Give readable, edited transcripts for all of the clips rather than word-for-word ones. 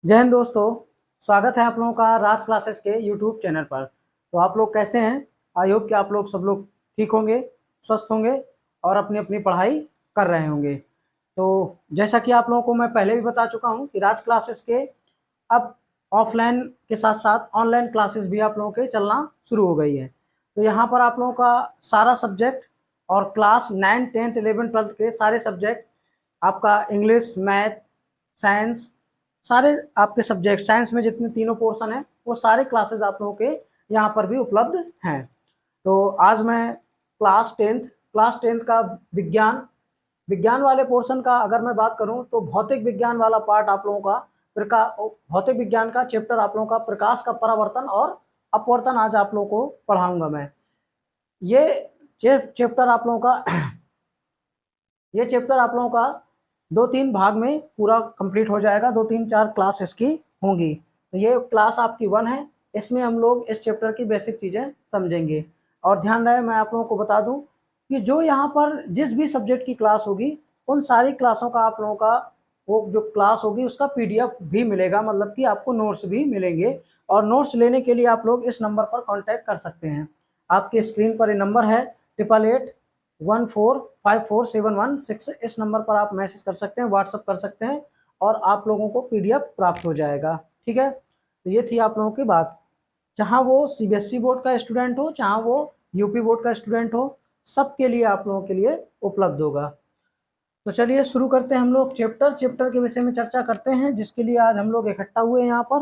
जय हिंद दोस्तों। स्वागत है आप लोगों का राज क्लासेस के यूट्यूब चैनल पर। तो आप लोग कैसे हैं? आई होप कि आप लोग सब लोग ठीक होंगे, स्वस्थ होंगे और अपनी अपनी पढ़ाई कर रहे होंगे। तो जैसा कि आप लोगों को मैं पहले भी बता चुका हूं कि राज क्लासेस के अब ऑफलाइन के साथ साथ ऑनलाइन क्लासेस भी आप लोगों के चलना शुरू हो गई है। तो यहाँ पर आप लोगों का सारा सब्जेक्ट और क्लास 9, 10th, 11th, 12th के सारे सब्जेक्ट, आपका इंग्लिश, मैथ, साइंस, सारे आपके सब्जेक्ट, साइंस में जितने तीनों पोर्शन है वो सारे क्लासेस आप लोगों के यहाँ पर भी उपलब्ध हैं। तो आज मैं क्लास टेंथ का विज्ञान विज्ञान वाले पोर्शन का अगर मैं बात करूं तो भौतिक विज्ञान वाला पार्ट आप लोगों का भौतिक विज्ञान का चैप्टर आप लोगों का प्रकाश का परावर्तन और अपवर्तन आज आप लोगों को पढ़ाऊंगा मैं। ये चैप्टर आप लोगों का ये चैप्टर आप लोगों का 2-3 भाग में पूरा कंप्लीट हो जाएगा। 2-3-4 क्लास इसकी होंगी। तो ये क्लास आपकी 1 है। इसमें हम लोग इस चैप्टर की बेसिक चीज़ें समझेंगे। और ध्यान रहे, मैं आप लोगों को बता दूं कि जो यहाँ पर जिस भी सब्जेक्ट की क्लास होगी उन सारी क्लासों का आप लोगों का वो जो क्लास होगी उसका PDF भी मिलेगा, मतलब कि आपको नोट्स भी मिलेंगे। और नोट्स लेने के लिए आप लोग इस नंबर पर कॉन्टैक्ट कर सकते हैं। आपकी स्क्रीन पर ये नंबर है 8881454716। इस नंबर पर आप मैसेज कर सकते हैं, व्हाट्सअप कर सकते हैं और आप लोगों को PDF प्राप्त हो जाएगा। ठीक है, तो ये थी आप लोगों की बात। चाहे वो CBSE बोर्ड का स्टूडेंट हो, चाहे वो UP बोर्ड का स्टूडेंट हो, सबके लिए आप लोगों के लिए उपलब्ध होगा। तो चलिए शुरू करते हैं। हम लोग चैप्टर के विषय में चर्चा करते हैं, जिसके लिए आज हम लोग इकट्ठा हुए हैं यहाँ पर।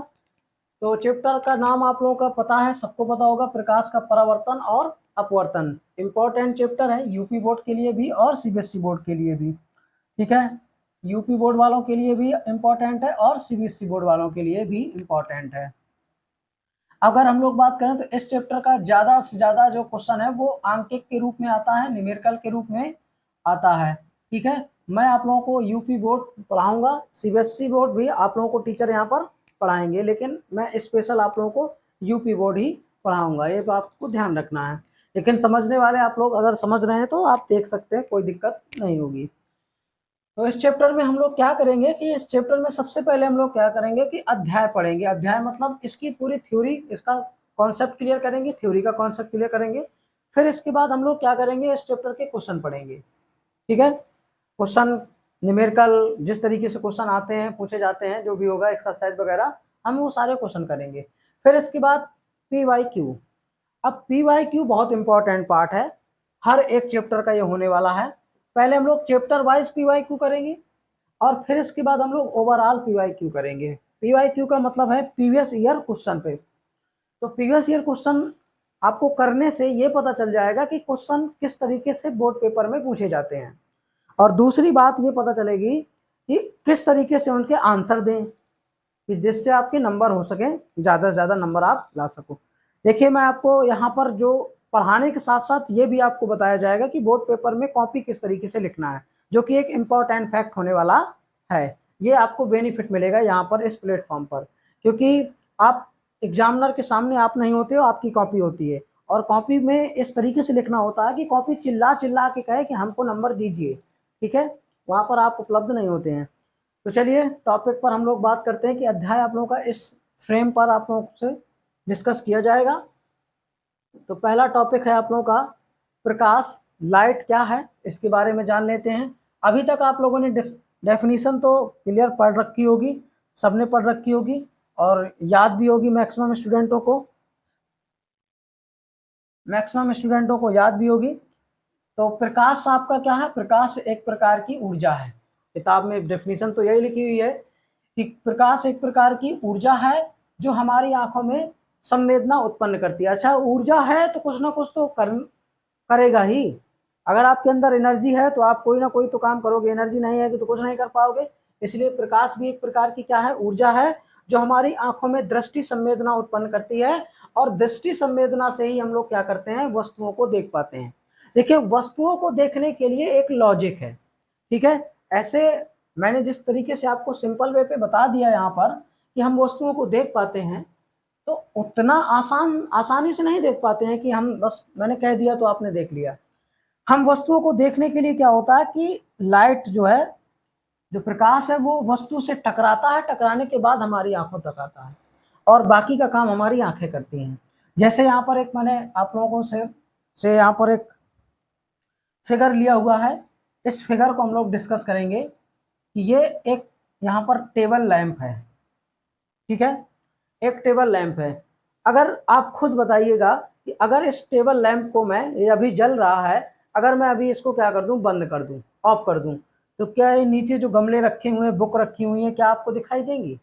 तो चैप्टर का नाम आप लोगों का पता है, सबको पता होगा, प्रकाश का परावर्तन और अपवर्तन। इंपॉर्टेंट चैप्टर है UP बोर्ड के लिए भी और CBSE बोर्ड के लिए भी। ठीक है, UP बोर्ड वालों के लिए भी इम्पोर्टेंट है और CBSE बोर्ड वालों के लिए भी इम्पोर्टेंट है। अगर हम लोग बात करें तो इस चैप्टर का ज़्यादा से ज़्यादा जो क्वेश्चन है वो आंकिक के रूप में आता है, न्यूमेरिकल के रूप में आता है। ठीक है, मैं आप लोगों को UP बोर्ड पढ़ाऊंगा, CBSE बोर्ड भी आप लोगों को टीचर यहाँ पर पढ़ाएंगे, लेकिन मैं स्पेशल आप लोगों को UP बोर्ड ही पढ़ाऊंगा, ये बात को ध्यान रखना है। लेकिन समझने वाले आप लोग अगर समझ रहे हैं तो आप देख सकते हैं, कोई दिक्कत नहीं होगी। तो इस चैप्टर में हम लोग क्या करेंगे कि इस चैप्टर में सबसे पहले हम लोग क्या करेंगे कि अध्याय पढ़ेंगे। अध्याय मतलब इसकी पूरी थ्योरी, इसका कॉन्सेप्ट क्लियर करेंगे, थ्योरी का कॉन्सेप्ट क्लियर करेंगे। फिर इसके बाद हम लोग क्या करेंगे, इस चैप्टर के क्वेश्चन पढ़ेंगे। ठीक है, क्वेश्चन न्यूमेरिकल जिस तरीके से क्वेश्चन आते हैं, पूछे जाते हैं, जो भी होगा एक्सरसाइज वगैरह, हम वो सारे क्वेश्चन करेंगे। फिर इसके बाद PYQ। अब PYQ बहुत इंपॉर्टेंट पार्ट है, हर एक चैप्टर का ये होने वाला है। पहले हम लोग चैप्टर वाइज PYQ करेंगे और फिर इसके बाद हम लोग ओवरऑल PYQ करेंगे। PYQ का मतलब है प्रीवियस ईयर क्वेश्चन पे। तो प्रीवियस ईयर क्वेश्चन आपको करने से ये पता चल जाएगा कि क्वेश्चन किस तरीके से बोर्ड पेपर में पूछे जाते हैं, और दूसरी बात ये पता चलेगी कि किस तरीके से उनके आंसर दें कि जिससे आपके नंबर हो सके, ज़्यादा से ज़्यादा नंबर आप ला सको। देखिए, मैं आपको यहाँ पर जो पढ़ाने के साथ साथ ये भी आपको बताया जाएगा कि बोर्ड पेपर में कॉपी किस तरीके से लिखना है, जो कि एक इम्पॉर्टेंट फैक्ट होने वाला है। ये आपको बेनिफिट मिलेगा यहाँ पर इस प्लेटफॉर्म पर, क्योंकि आप एग्जामिनर के सामने आप नहीं होते हो, आपकी कॉपी होती है। और कॉपी में इस तरीके से लिखना होता है कि कॉपी चिल्ला चिल्ला के कहे कि हमको नंबर दीजिए। ठीक है, वहाँ पर आप उपलब्ध नहीं होते हैं। तो चलिए टॉपिक पर हम लोग बात करते हैं कि अध्याय आप लोगों का इस फ्रेम पर आप लोगों से डिस्कस किया जाएगा। तो पहला टॉपिक है आप लोगों का प्रकाश, लाइट क्या है, इसके बारे में जान लेते हैं। अभी तक आप लोगों ने डेफिनेशन तो क्लियर पढ़ रखी होगी, सबने पढ़ रखी होगी और याद भी होगी मैक्सिमम स्टूडेंटों को याद भी होगी। तो प्रकाश आपका क्या है? प्रकाश एक प्रकार की ऊर्जा है। किताब में डेफिनेशन तो यही लिखी हुई है कि प्रकाश एक प्रकार की ऊर्जा है जो हमारी आंखों में संवेदना उत्पन्न करती है। अच्छा, ऊर्जा है तो कुछ ना कुछ तो करेगा ही। अगर आपके अंदर एनर्जी है तो आप कोई ना कोई तो काम करोगे, एनर्जी नहीं है तो कुछ नहीं कर पाओगे। इसलिए प्रकाश भी एक प्रकार की क्या है? ऊर्जा है, जो हमारी आंखों में दृष्टि संवेदना उत्पन्न करती है। और दृष्टि संवेदना से ही हम लोग क्या करते हैं? वस्तुओं को देख पाते हैं। देखिए, वस्तुओं को देखने के लिए एक लॉजिक है। ठीक है, ऐसे मैंने जिस तरीके से आपको सिंपल वे पे बता दिया यहाँ पर कि हम वस्तुओं को देख पाते हैं, तो उतना आसानी से नहीं देख पाते हैं कि हम बस मैंने कह दिया तो आपने देख लिया। हम वस्तुओं को देखने के लिए क्या होता है कि लाइट जो है, जो प्रकाश है वो वस्तु से टकराता है, टकराने के बाद हमारी आंखों तक आता है और बाकी का काम हमारी आंखें करती हैं। जैसे यहाँ पर एक मैंने आप लोगों से यहाँ पर एक फिगर लिया हुआ है। इस फिगर को हम लोग डिस्कस करेंगे कि ये एक यहाँ पर टेबल लैंप है, ठीक है, एक टेबल लैंप है। अगर आप खुद बताइएगा कि अगर इस टेबल लैंप को मैं, ये अभी जल रहा है, अगर मैं अभी इसको क्या कर दूं, बंद कर दूं, ऑफ कर दूं, तो क्या ये नीचे जो गमले रखे हुए हैं, बुक रखी हुई हैं, क्या आपको दिखाई देंगी?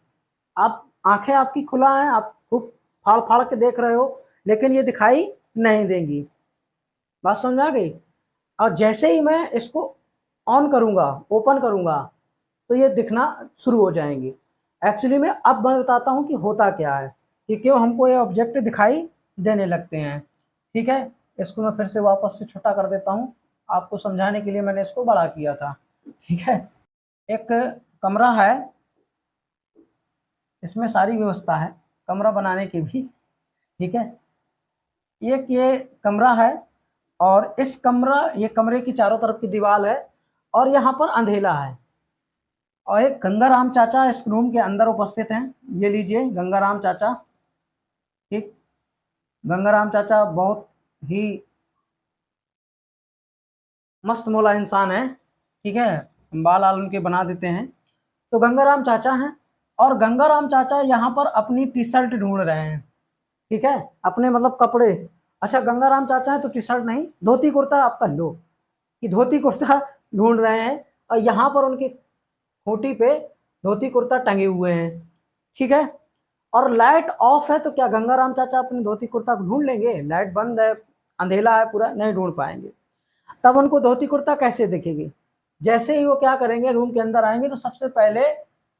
आप आंखें आपकी खुला है, आप खूब फाड़ फाड़ के देख रहे हो, लेकिन ये दिखाई नहीं देंगी। बात समझ आ गई? और जैसे ही मैं इसको ऑन करूंगा, ओपन करूंगा, तो ये दिखना शुरू हो जाएंगी। एक्चुअली में अब मैं बताता हूँ कि होता क्या है, कि क्यों हमको ये ऑब्जेक्ट दिखाई देने लगते हैं। ठीक है, इसको मैं फिर से वापस से छोटा कर देता हूँ, आपको समझाने के लिए मैंने इसको बड़ा किया था। ठीक है, एक कमरा है, इसमें सारी व्यवस्था है कमरा बनाने की भी। ठीक है, एक ये कमरा है और ये कमरे की चारों तरफ की दीवार है और यहाँ पर अंधेला है और एक गंगाराम चाचा इस रूम के अंदर उपस्थित हैं। ये लीजिए गंगाराम चाचा। ठीक, गंगाराम चाचा बहुत ही मस्त मौला इंसान है। ठीक है, बाल आल उनके बना देते हैं। तो गंगाराम चाचा हैं और गंगाराम चाचा यहाँ पर अपनी टी शर्ट ढूंढ रहे हैं। ठीक है, अपने मतलब कपड़े। अच्छा, गंगाराम चाचा है तो टी शर्ट नहीं, धोती कुर्ता आपका लो, कि धोती कुर्ता ढूंढ रहे हैं और यहाँ पर उनकी खूंटी पे धोती कुर्ता टंगे हुए हैं। ठीक है, और लाइट ऑफ है, तो क्या गंगाराम चाचा अपनी धोती कुर्ता को ढूंढ लेंगे? लाइट बंद है, अंधेला है पूरा, नहीं ढूंढ पाएंगे। तब उनको धोती कुर्ता कैसे दिखेगी? जैसे ही वो क्या करेंगे, रूम के अंदर आएंगे तो सबसे पहले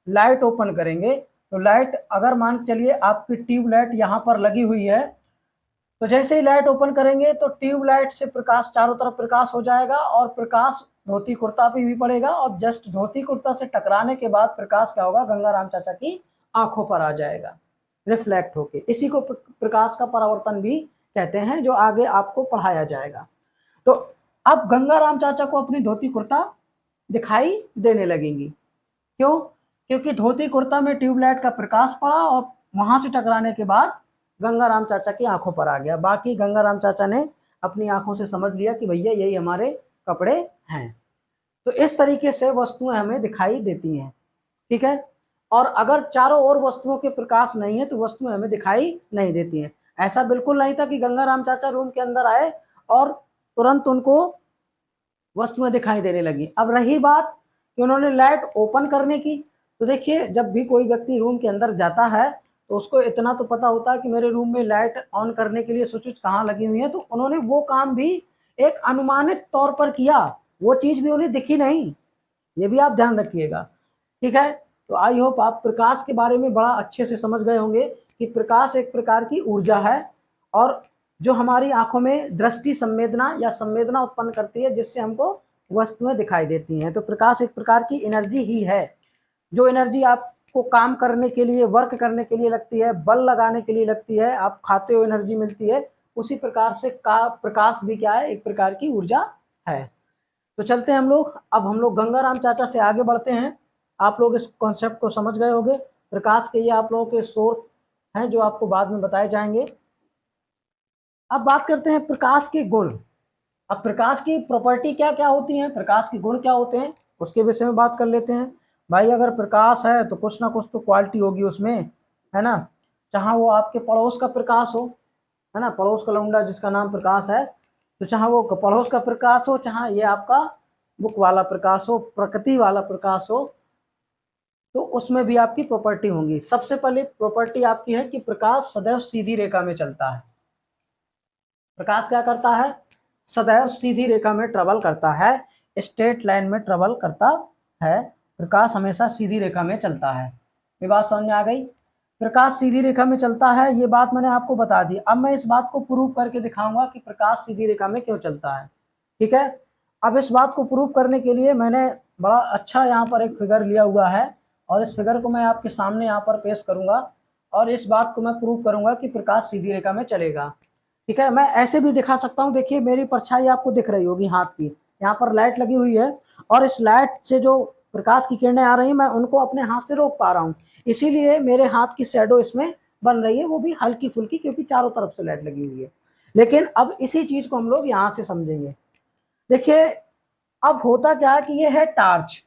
लाइट ओपन करेंगे। तो लाइट, अगर मान के चलिए आपकी ट्यूबलाइट यहाँ पर लगी हुई है, तो जैसे ही लाइट ओपन करेंगे तो ट्यूबलाइट से प्रकाश, चारों तरफ प्रकाश हो जाएगा और प्रकाश धोती कुर्ता पे भी पड़ेगा और जस्ट धोती कुर्ता से टकराने के बाद प्रकाश क्या होगा, गंगाराम चाचा की आंखों पर आ जाएगा रिफ्लेक्ट होके। इसी को प्रकाश का परावर्तन भी कहते हैं, जो आगे आपको पढ़ाया जाएगा। तो अब गंगाराम चाचा को अपनी धोती कुर्ता दिखाई देने लगेंगी। क्यों? क्योंकि धोती कुर्ता में ट्यूबलाइट का प्रकाश पड़ा और वहां से टकराने के बाद गंगाराम चाचा की आंखों पर आ गया। बाकी गंगाराम चाचा ने अपनी आंखों से समझ लिया कि भैया यही हमारे कपड़े हैं। तो इस तरीके से वस्तुएं हमें दिखाई देती हैं। ठीक है, और अगर चारों ओर वस्तुओं के प्रकाश नहीं है तो वस्तुएं हमें दिखाई नहीं देती हैं। ऐसा बिल्कुल नहीं था कि गंगाराम चाचा रूम के अंदर आए और तुरंत उनको वस्तुएं दिखाई देने लगी। अब रही बात कि उन्होंने लाइट ओपन करने की, तो देखिए जब भी कोई व्यक्ति रूम के अंदर जाता है तो उसको इतना तो पता होता है कि मेरे रूम में लाइट ऑन करने के लिए स्विच कहाँ लगी हुई है, तो उन्होंने वो काम भी एक अनुमानित तौर पर किया, वो चीज़ भी उन्हें दिखी नहीं, ये भी आप ध्यान रखिएगा। ठीक है, तो आई होप आप प्रकाश के बारे में बड़ा अच्छे से समझ गए होंगे कि प्रकाश एक प्रकार की ऊर्जा है और जो हमारी आंखों में दृष्टि संवेदना या संवेदना उत्पन्न करती है, जिससे हमको वस्तुएं दिखाई देती हैं। तो प्रकाश एक प्रकार की एनर्जी ही है। जो एनर्जी आपको काम करने के लिए, वर्क करने के लिए लगती है, बल लगाने के लिए लगती है, आप खाते हो एनर्जी मिलती है, उसी प्रकार से का प्रकाश भी क्या है, एक प्रकार की ऊर्जा है। तो चलते हैं हम लोग, अब हम लोग गंगाराम चाचा से आगे बढ़ते हैं। आप लोग इस कॉन्सेप्ट को समझ गए होंगे। प्रकाश के ये आप लोगों के सोर्स हैं जो आपको बाद में बताए जाएंगे। अब बात करते हैं प्रकाश के गुण। अब प्रकाश की प्रॉपर्टी क्या क्या होती हैं, प्रकाश के गुण क्या होते हैं, उसके विषय में बात कर लेते हैं। भाई अगर प्रकाश है तो कुछ ना कुछ तो क्वालिटी होगी उसमें, है ना। चाहे वो आपके पड़ोस का प्रकाश हो, है ना, पड़ोस का लौंडा जिसका नाम प्रकाश है, तो चाहे वो पड़ोस का प्रकाश हो, चाहे ये आपका बुक वाला प्रकाश हो, प्रकृति वाला प्रकाश हो, तो उसमें भी आपकी प्रॉपर्टी होंगी। सबसे पहले प्रॉपर्टी आपकी है कि प्रकाश सदैव सीधी रेखा में चलता है। प्रकाश क्या करता है, सदैव सीधी रेखा में ट्रेवल करता है, स्ट्रेट लाइन में ट्रेवल करता है। प्रकाश हमेशा सीधी रेखा में चलता है। ये बात समझ में आ गई? प्रकाश सीधी रेखा में चलता है, ये बात मैंने आपको बता दी। अब मैं इस बात को प्रूव करके दिखाऊंगा कि प्रकाश सीधी रेखा में क्यों चलता है। ठीक है, अब इस बात को प्रूव करने के लिए मैंने बड़ा अच्छा यहाँ पर एक फिगर लिया हुआ है और इस फिगर को मैं आपके सामने यहाँ पर पेश करूंगा और इस बात को मैं प्रूव करूंगा कि प्रकाश सीधी रेखा में चलेगा। ठीक है, मैं ऐसे भी दिखा सकता हूँ। देखिए मेरी परछाई आपको दिख रही होगी हाथ की, यहाँ पर लाइट लगी हुई है और इस लाइट से जो प्रकाश की किरणें आ रही हैं, मैं उनको अपने हाथ से रोक पा रहा हूँ, इसीलिए मेरे हाथ की शैडो इसमें बन रही है, वो भी हल्की फुल्की, क्योंकि चारों तरफ से लाइट लगी हुई है। लेकिन अब इसी चीज को हम लोग यहाँ से समझेंगे। देखिए अब होता क्या है कि ये है टार्च,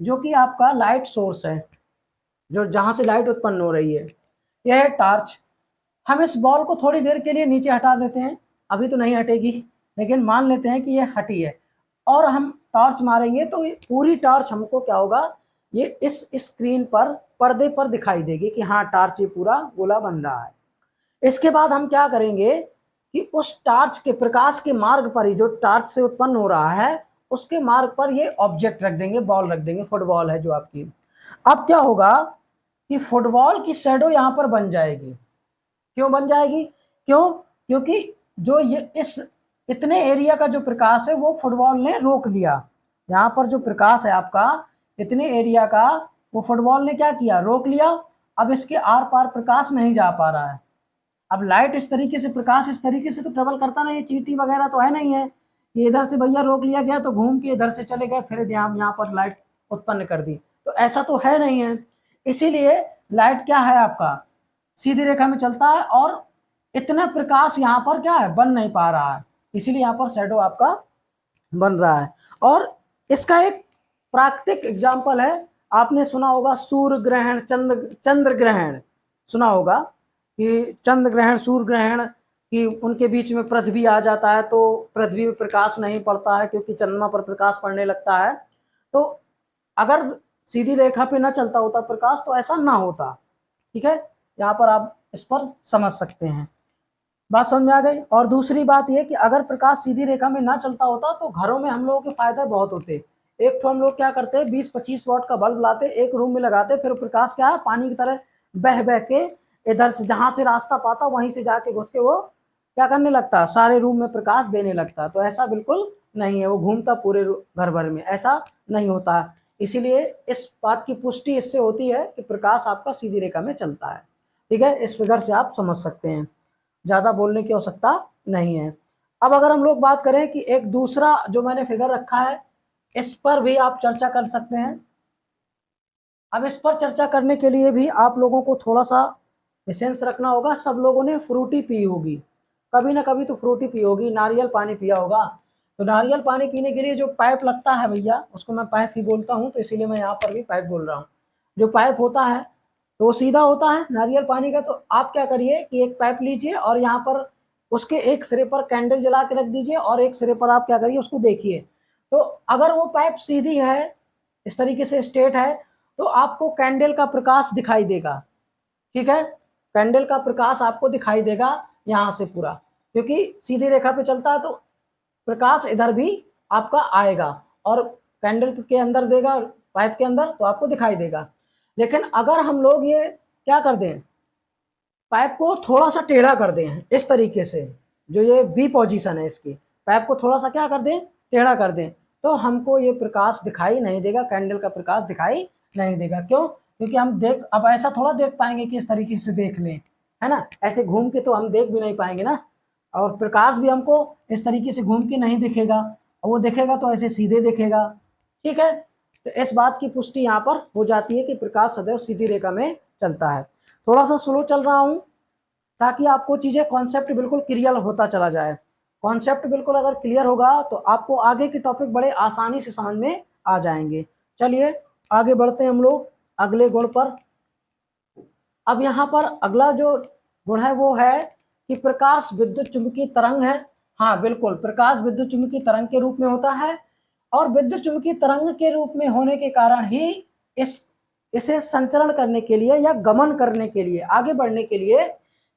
जो कि आपका लाइट सोर्स है, जो जहां से लाइट उत्पन्न हो रही है, यह है टार्च। हम इस बॉल को थोड़ी देर के लिए नीचे हटा देते हैं, अभी तो नहीं हटेगी, लेकिन मान लेते हैं कि यह हटी है, और हम टॉर्च मारेंगे तो ये पूरी टॉर्च हमको क्या होगा, ये इस स्क्रीन पर पर्दे पर दिखाई देगी कि हाँ टॉर्च ये पूरा गोला बन रहा है। इसके बाद हम क्या करेंगे कि उस टॉर्च के प्रकाश के मार्ग पर ही, जो टॉर्च से उत्पन्न हो रहा है उसके मार्ग पर ये ऑब्जेक्ट रख देंगे, बॉल रख देंगे, फुटबॉल है जो आपकी। अब क्या होगा कि फुटबॉल की शैडो यहाँ पर बन जाएगी। क्यों बन जाएगी? क्यों? क्योंकि जो ये इस इतने एरिया का जो प्रकाश है वो फुटबॉल ने रोक लिया। यहाँ पर जो प्रकाश है आपका इतने एरिया का, वो फुटबॉल ने क्या किया, रोक लिया। अब इसके आर पार प्रकाश नहीं जा पा रहा है। अब लाइट इस तरीके से, प्रकाश इस तरीके से तो ट्रेवल करता नहीं, चींटी वगैरह तो है नहीं है कि इधर से भैया रोक लिया गया तो घूम के इधर से चले गए फिर यहाँ पर लाइट उत्पन्न कर दी, तो ऐसा तो है नहीं है। इसीलिए लाइट क्या है आपका, सीधी रेखा में चलता है, और इतना प्रकाश यहाँ पर क्या है, बन नहीं पा रहा है, इसीलिए यहाँ पर शैडो आपका बन रहा है। और इसका एक प्राकृतिक एग्जाम्पल है, आपने सुना होगा सूर्य ग्रहण, चंद्र ग्रहण सुना होगा कि चंद्र ग्रहण सूर्य ग्रहण कि उनके बीच में पृथ्वी आ जाता है, तो पृथ्वी में प्रकाश नहीं पड़ता है क्योंकि चंद्रमा पर प्रकाश पड़ने लगता है। तो अगर सीधी रेखा पे ना चलता होता प्रकाश तो ऐसा ना होता। ठीक है, यहाँ पर आप इस पर समझ सकते हैं, बात समझ में आ गई। और दूसरी बात यह कि अगर प्रकाश सीधी रेखा में ना चलता होता तो घरों में हम लोगों के फायदे बहुत होते। एक तो हम लोग क्या करते, 20-25 वाट का बल्ब लाते, एक रूम में लगाते, फिर प्रकाश क्या है, पानी की तरह बह बह के इधर से जहां से रास्ता पाता वहीं से जाके घुस के वो क्या करने लगता, सारे रूम में प्रकाश देने लगता। तो ऐसा बिल्कुल नहीं है, वो घूमता पूरे घर भर में, ऐसा नहीं होता। इसीलिए इस बात की पुष्टि इससे होती है कि प्रकाश आपका सीधी रेखा में चलता है। ठीक है, इस फिगर से आप समझ सकते हैं, ज़्यादा बोलने की आवश्यकता नहीं है। अब अगर हम लोग बात करें कि एक दूसरा जो मैंने फिगर रखा है, इस पर भी आप चर्चा कर सकते हैं। अब इस पर चर्चा करने के लिए भी आप लोगों को थोड़ा सा पेशेंस रखना होगा। सब लोगों ने फ्रूटी पी होगी, कभी ना कभी तो फ्रूटी पी होगी, नारियल पानी पिया होगा। तो नारियल पानी पीने के लिए जो पाइप लगता है भैया, उसको मैं पाइप ही बोलता हूँ, तो इसीलिए मैं यहाँ पर भी पाइप बोल रहा हूँ। जो पाइप होता है तो वो सीधा होता है नारियल पानी का। तो आप क्या करिए कि एक पाइप लीजिए और यहाँ पर उसके एक सिरे पर कैंडल जला के रख दीजिए, और एक सिरे पर आप क्या करिए, उसको देखिए। तो अगर वो पाइप सीधी है, इस तरीके से स्ट्रेट है, तो आपको कैंडल का प्रकाश दिखाई देगा। ठीक है, कैंडल का प्रकाश आपको दिखाई देगा यहाँ से पूरा, क्योंकि सीधी रेखा पे चलता है तो प्रकाश इधर भी आपका आएगा और कैंडल के अंदर देगा, पाइप के अंदर, तो आपको दिखाई देगा। लेकिन अगर हम लोग ये क्या कर दें, पाइप को थोड़ा सा टेढ़ा कर दें इस तरीके से, जो ये बी पोजीशन है इसकी, पाइप को थोड़ा सा क्या कर दें, टेढ़ा कर दें, तो हमको ये प्रकाश दिखाई नहीं देगा, कैंडल का प्रकाश दिखाई नहीं देगा। क्यों? क्योंकि हम देख, अब ऐसा थोड़ा देख पाएंगे कि इस तरीके से देख लें, है ना, ऐसे घूम के तो हम देख भी नहीं पाएंगे ना, और प्रकाश भी हमको इस तरीके से घूम के नहीं दिखेगा, और वो देखेगा तो ऐसे सीधे देखेगा। ठीक है, तो इस बात की पुष्टि यहाँ पर हो जाती है कि प्रकाश सदैव सीधी रेखा में चलता है। थोड़ा सा स्लो चल रहा हूँ ताकि आपको चीज़ें, कॉन्सेप्ट बिल्कुल क्लियर होता चला जाए। कॉन्सेप्ट बिल्कुल अगर क्लियर होगा तो आपको आगे के टॉपिक बड़े आसानी से समझ में आ जाएंगे। चलिए आगे बढ़ते हैं हम लोग अगले गुण पर। अब यहाँ पर अगला जो गुण है वो है कि प्रकाश विद्युत चुंबकीय तरंग है। हाँ बिल्कुल, प्रकाश विद्युत चुंबकीय तरंग के रूप में होता है, और विद्युत चुंबकीय तरंग के रूप में होने के कारण ही इसे संचरण करने के लिए या गमन करने के लिए, आगे बढ़ने के लिए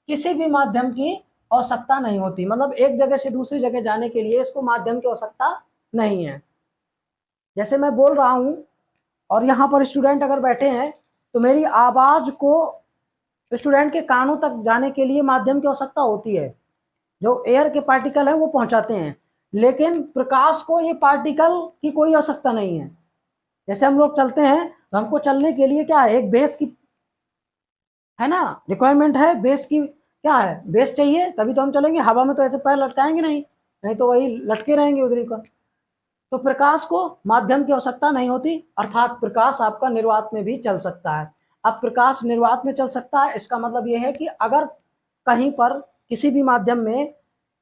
किसी भी माध्यम की आवश्यकता नहीं होती। मतलब एक जगह से दूसरी जगह जाने के लिए इसको माध्यम की आवश्यकता नहीं है। जैसे मैं बोल रहा हूं और यहाँ पर स्टूडेंट अगर बैठे हैं, तो मेरी आवाज को स्टूडेंट के कानों तक जाने के लिए माध्यम की आवश्यकता होती है, जो एयर के पार्टिकल है वो पहुंचाते हैं। लेकिन प्रकाश को ये पार्टिकल की कोई आवश्यकता नहीं है। जैसे हम लोग चलते हैं तो हमको चलने के लिए क्या है, एक बेस की, है ना, रिक्वायरमेंट है, बेस की क्या है, बेस चाहिए तभी तो हम चलेंगे। हवा में तो ऐसे पैर लटकाएंगे नहीं, नहीं तो वही लटके रहेंगे उधरी का। तो प्रकाश को माध्यम की आवश्यकता नहीं होती, अर्थात प्रकाश आपका निर्वात में भी चल सकता है। अब प्रकाश निर्वात में चल सकता है, इसका मतलब यह है कि अगर कहीं पर किसी भी माध्यम में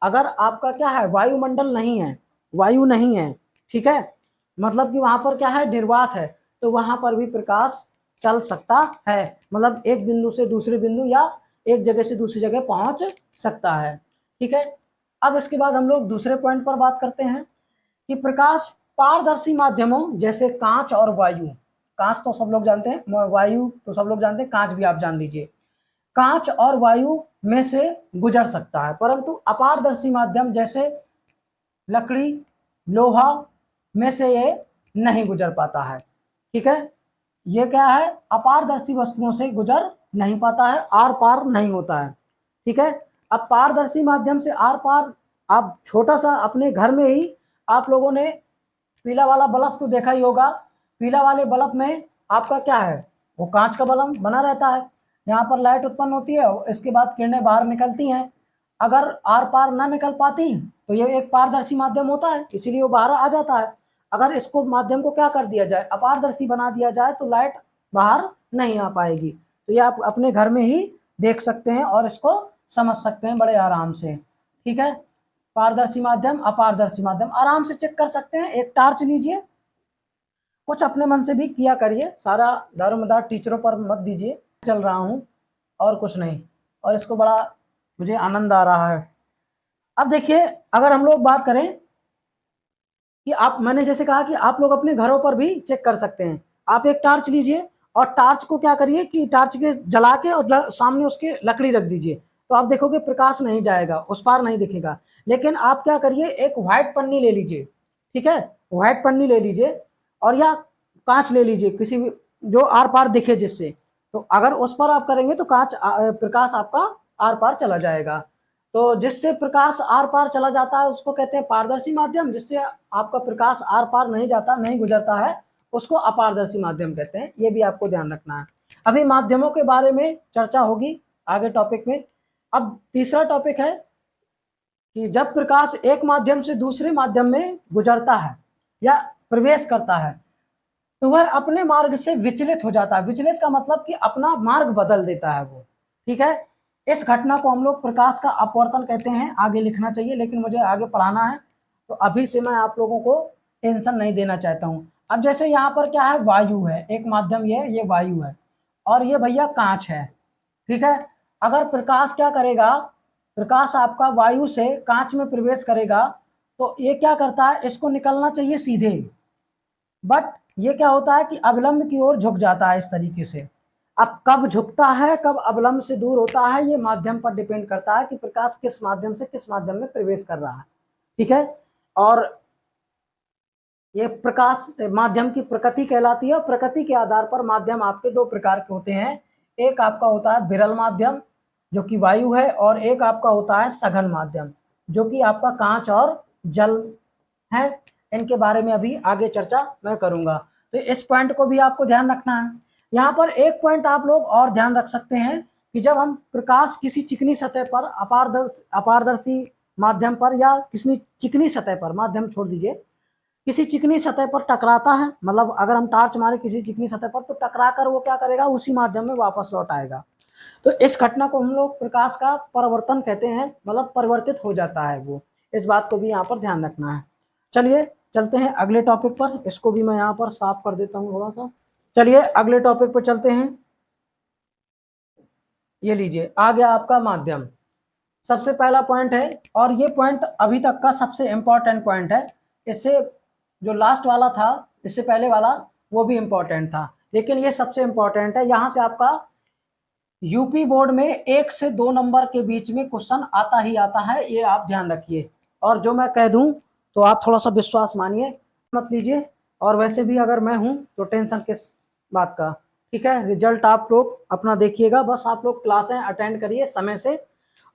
अगर आपका क्या है, वायुमंडल नहीं है, वायु नहीं है, ठीक है, मतलब कि वहां पर क्या है, निर्वात है, तो वहां पर भी प्रकाश चल सकता है, मतलब एक बिंदु से दूसरे बिंदु या एक जगह से दूसरी जगह पहुंच सकता है। ठीक है, अब इसके बाद हम लोग दूसरे पॉइंट पर बात करते हैं कि प्रकाश पारदर्शी माध्यमों जैसे कांच और वायु, कांच तो सब लोग जानते हैं, वायु तो सब लोग जानते हैं, कांच भी आप जान लीजिए, कांच और वायु में से गुजर सकता है, परंतु अपारदर्शी माध्यम जैसे लकड़ी, लोहा में से ये नहीं गुजर पाता है। ठीक है, ये क्या है, अपारदर्शी वस्तुओं से गुजर नहीं पाता है, आर पार नहीं होता है। ठीक है, अब पारदर्शी माध्यम से आर पार, आप छोटा सा अपने घर में ही आप लोगों ने पीला वाला बल्ब तो देखा ही होगा, पीला वाले बल्ब में आपका क्या है, वो कांच का बल्ब बना रहता है, यहाँ पर लाइट उत्पन्न होती है, इसके बाद किरणें बाहर निकलती हैं, अगर आर पार ना निकल पाती तो ये एक पारदर्शी माध्यम होता है, इसीलिए वो बाहर आ जाता है। अगर इसको माध्यम को क्या कर दिया जाए, अपारदर्शी बना दिया जाए, तो लाइट बाहर नहीं आ पाएगी। तो ये आप अपने घर में ही देख सकते हैं और इसको समझ सकते हैं बड़े आराम से। ठीक है, पारदर्शी माध्यम, अपारदर्शी माध्यम आराम से चेक कर सकते हैं। एक टार्च लीजिए, कुछ अपने मन से भी किया करिए, सारा दारोमदार टीचरों पर मत दीजिए, चल रहा हूँ और कुछ नहीं, और इसको बड़ा मुझे आनंद आ रहा है। अब देखिए, अगर हम लोग बात करें कि आप, मैंने जैसे कहा कि आप लोग अपने घरों पर भी चेक कर सकते हैं। आप एक टार्च लीजिए और टार्च को क्या करिए कि टार्च के जला के और सामने उसके लकड़ी रख दीजिए, तो आप देखोगे प्रकाश नहीं जाएगा, उस पार नहीं दिखेगा। लेकिन आप क्या करिए, एक व्हाइट पन्नी ले लीजिए, ठीक है, व्हाइट पन्नी ले लीजिए और या कांच ले लीजिए, किसी भी जो आर पार दिखे जिससे, तो अगर उस पर आप करेंगे तो कांच प्रकाश आपका आर पार चला जाएगा। तो जिससे प्रकाश आर पार चला जाता है उसको कहते हैं पारदर्शी माध्यम, जिससे आपका प्रकाश आर पार नहीं जाता, नहीं गुजरता है, उसको अपारदर्शी माध्यम कहते हैं। ये भी आपको ध्यान रखना है। अभी माध्यमों के बारे में चर्चा होगी आगे टॉपिक में। अब तीसरा टॉपिक है कि जब प्रकाश एक माध्यम से दूसरे माध्यम में गुजरता है या प्रवेश करता है तो वह अपने मार्ग से विचलित हो जाता है। विचलित का मतलब कि अपना मार्ग बदल देता है वो। ठीक है, इस घटना को हम लोग प्रकाश का अपवर्तन कहते हैं। आगे लिखना चाहिए लेकिन मुझे आगे पढ़ाना है, तो अभी से मैं आप लोगों को टेंशन नहीं देना चाहता हूँ। अब जैसे यहाँ पर क्या है, वायु है, एक माध्यम ये वायु है और ये भैया कांच है। ठीक है, अगर प्रकाश क्या करेगा, प्रकाश आपका वायु से कांच में प्रवेश करेगा तो ये क्या करता है, इसको निकलना चाहिए सीधे, बट ये क्या होता है कि अविलंब की ओर झुक जाता है इस तरीके से। अब कब झुकता है, कब अविलंब से दूर होता है, ये माध्यम पर डिपेंड करता है कि प्रकाश किस माध्यम से किस माध्यम में प्रवेश कर रहा है। ठीक है, और ये प्रकाश माध्यम की प्रकृति कहलाती है और प्रकृति के आधार पर माध्यम आपके दो प्रकार के होते हैं। एक आपका होता है विरल माध्यम जो कि वायु है, और एक आपका होता है सघन माध्यम जो कि आपका कांच और जल है। इनके बारे में अभी आगे चर्चा मैं करूंगा, तो इस पॉइंट को भी आपको ध्यान रखना है। यहाँ पर एक पॉइंट आप लोग और ध्यान रख सकते हैं कि जब हम प्रकाश किसी चिकनी सतह पर अपारदर्शी माध्यम पर या किसी चिकनी सतह पर, माध्यम छोड़ दीजिए, किसी चिकनी सतह पर टकराता है, मतलब अगर हम टार्च मारे किसी चिकनी सतह पर तो टकरा कर वो क्या करेगा, उसी माध्यम में वापस लौट आएगा। तो इस घटना को हम लोग प्रकाश का परावर्तन कहते हैं, मतलब परिवर्तित हो जाता है वो। इस बात को भी यहाँ पर ध्यान रखना है। चलिए चलते हैं अगले टॉपिक पर, इसको भी मैं यहाँ पर साफ कर देता हूँ थोड़ा सा। चलिए अगले टॉपिक पर चलते हैं। ये लीजिए, आ गया आपका माध्यम। सबसे पहला पॉइंट है, और ये पॉइंट अभी तक का सबसे इंपॉर्टेंट पॉइंट है। इससे जो लास्ट वाला था, इससे पहले वाला, वो भी इंपॉर्टेंट था, लेकिन ये सबसे इंपॉर्टेंट है। यहाँ से आपका यूपी बोर्ड में 1 से 2 नंबर के बीच में क्वेश्चन आता ही आता है, ये आप ध्यान रखिए। और जो मैं कह दूं तो आप थोड़ा सा विश्वास मानिए, मत लीजिए। और वैसे भी अगर मैं हूं तो टेंशन किस बात का। ठीक है, रिजल्ट आप लोग अपना देखिएगा, बस आप लोग क्लासें अटेंड करिए समय से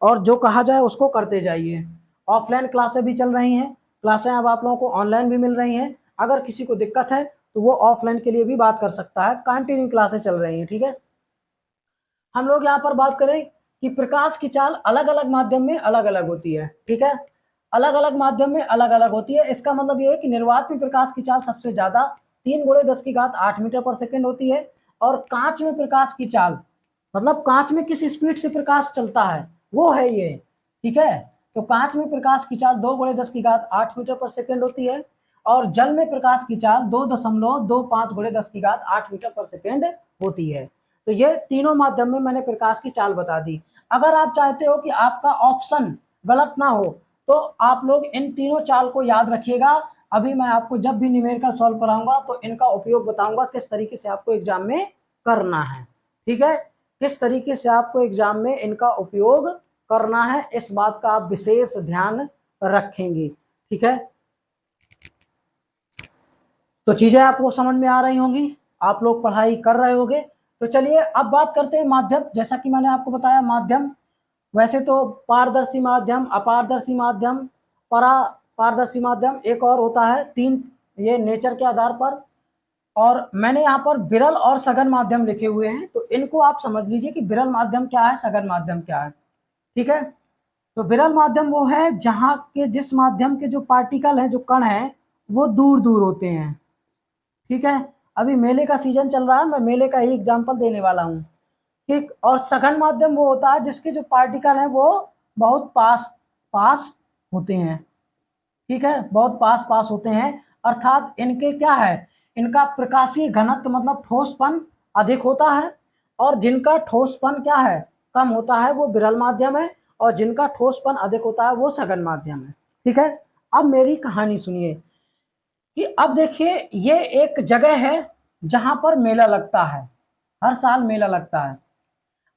और जो कहा जाए उसको करते जाइए। ऑफलाइन क्लासें भी चल रही हैं, क्लासें अब आप लोगों को ऑनलाइन भी मिल रही हैं। अगर किसी को दिक्कत है तो वो ऑफलाइन के लिए भी बात कर सकता है, कंटिन्यू क्लासें चल रही हैं। ठीक है, हम लोग यहाँ पर बात करें कि प्रकाश की चाल अलग अलग माध्यम में अलग अलग होती है। ठीक है, अलग अलग माध्यम में अलग अलग होती है। इसका मतलब ये है कि निर्वात में प्रकाश की चाल सबसे ज्यादा 3 × 10⁸ मीटर पर सेकेंड होती है, और कांच में प्रकाश की चाल, मतलब कांच में किस स्पीड से प्रकाश चलता है वो है ये, ठीक है। तो कांच में प्रकाश की चाल 2 × 10⁸ मीटर पर सेकेंड होती है, और जल में प्रकाश की चाल 2.25 × 10⁻² मीटर पर सेकेंड होती है। तो ये तीनों माध्यम में मैंने प्रकाश की चाल बता दी। अगर आप चाहते हो कि आपका ऑप्शन गलत ना हो तो आप लोग इन तीनों चाल को याद रखिएगा। अभी मैं आपको जब भी न्यूमेरिकल सॉल्व कराऊंगा तो इनका उपयोग बताऊंगा किस तरीके से आपको एग्जाम में करना है, ठीक है। किस तरीके से आपको एग्जाम में इनका उपयोग करना है, इस बात का आप विशेष ध्यान रखेंगे, ठीक है। तो चीजें आपको समझ में आ रही होंगी, आप लोग पढ़ाई कर रहे होंगे। तो चलिए अब बात करते हैं माध्यम। जैसा कि मैंने आपको बताया माध्यम, वैसे तो पारदर्शी माध्यम, अपारदर्शी माध्यम, परा पारदर्शी माध्यम, एक और होता है, तीन ये नेचर के आधार पर। और मैंने यहाँ पर विरल और सघन माध्यम लिखे हुए हैं, तो इनको आप समझ लीजिए कि विरल माध्यम क्या है, सघन माध्यम क्या है, ठीक है। तो विरल माध्यम वो है जहाँ के जिस माध्यम के जो पार्टिकल हैं, जो कण हैं, वो दूर दूर होते हैं, ठीक है। अभी मेले का सीजन चल रहा है, मैं मेले का ही एग्जाम्पल देने वाला हूँ, ठीक। और सघन माध्यम वो होता है जिसके जो पार्टिकल हैं वो बहुत पास पास होते हैं, ठीक है, बहुत पास पास होते हैं। अर्थात इनके क्या है, इनका प्रकाशीय घनत्व मतलब ठोसपन अधिक होता है, और जिनका ठोसपन क्या है, कम होता है, वो विरल माध्यम है, और जिनका ठोसपन अधिक होता है वो सघन माध्यम है, ठीक है। अब मेरी कहानी सुनिए कि अब देखिए ये एक जगह है जहां पर मेला लगता है, हर साल मेला लगता है।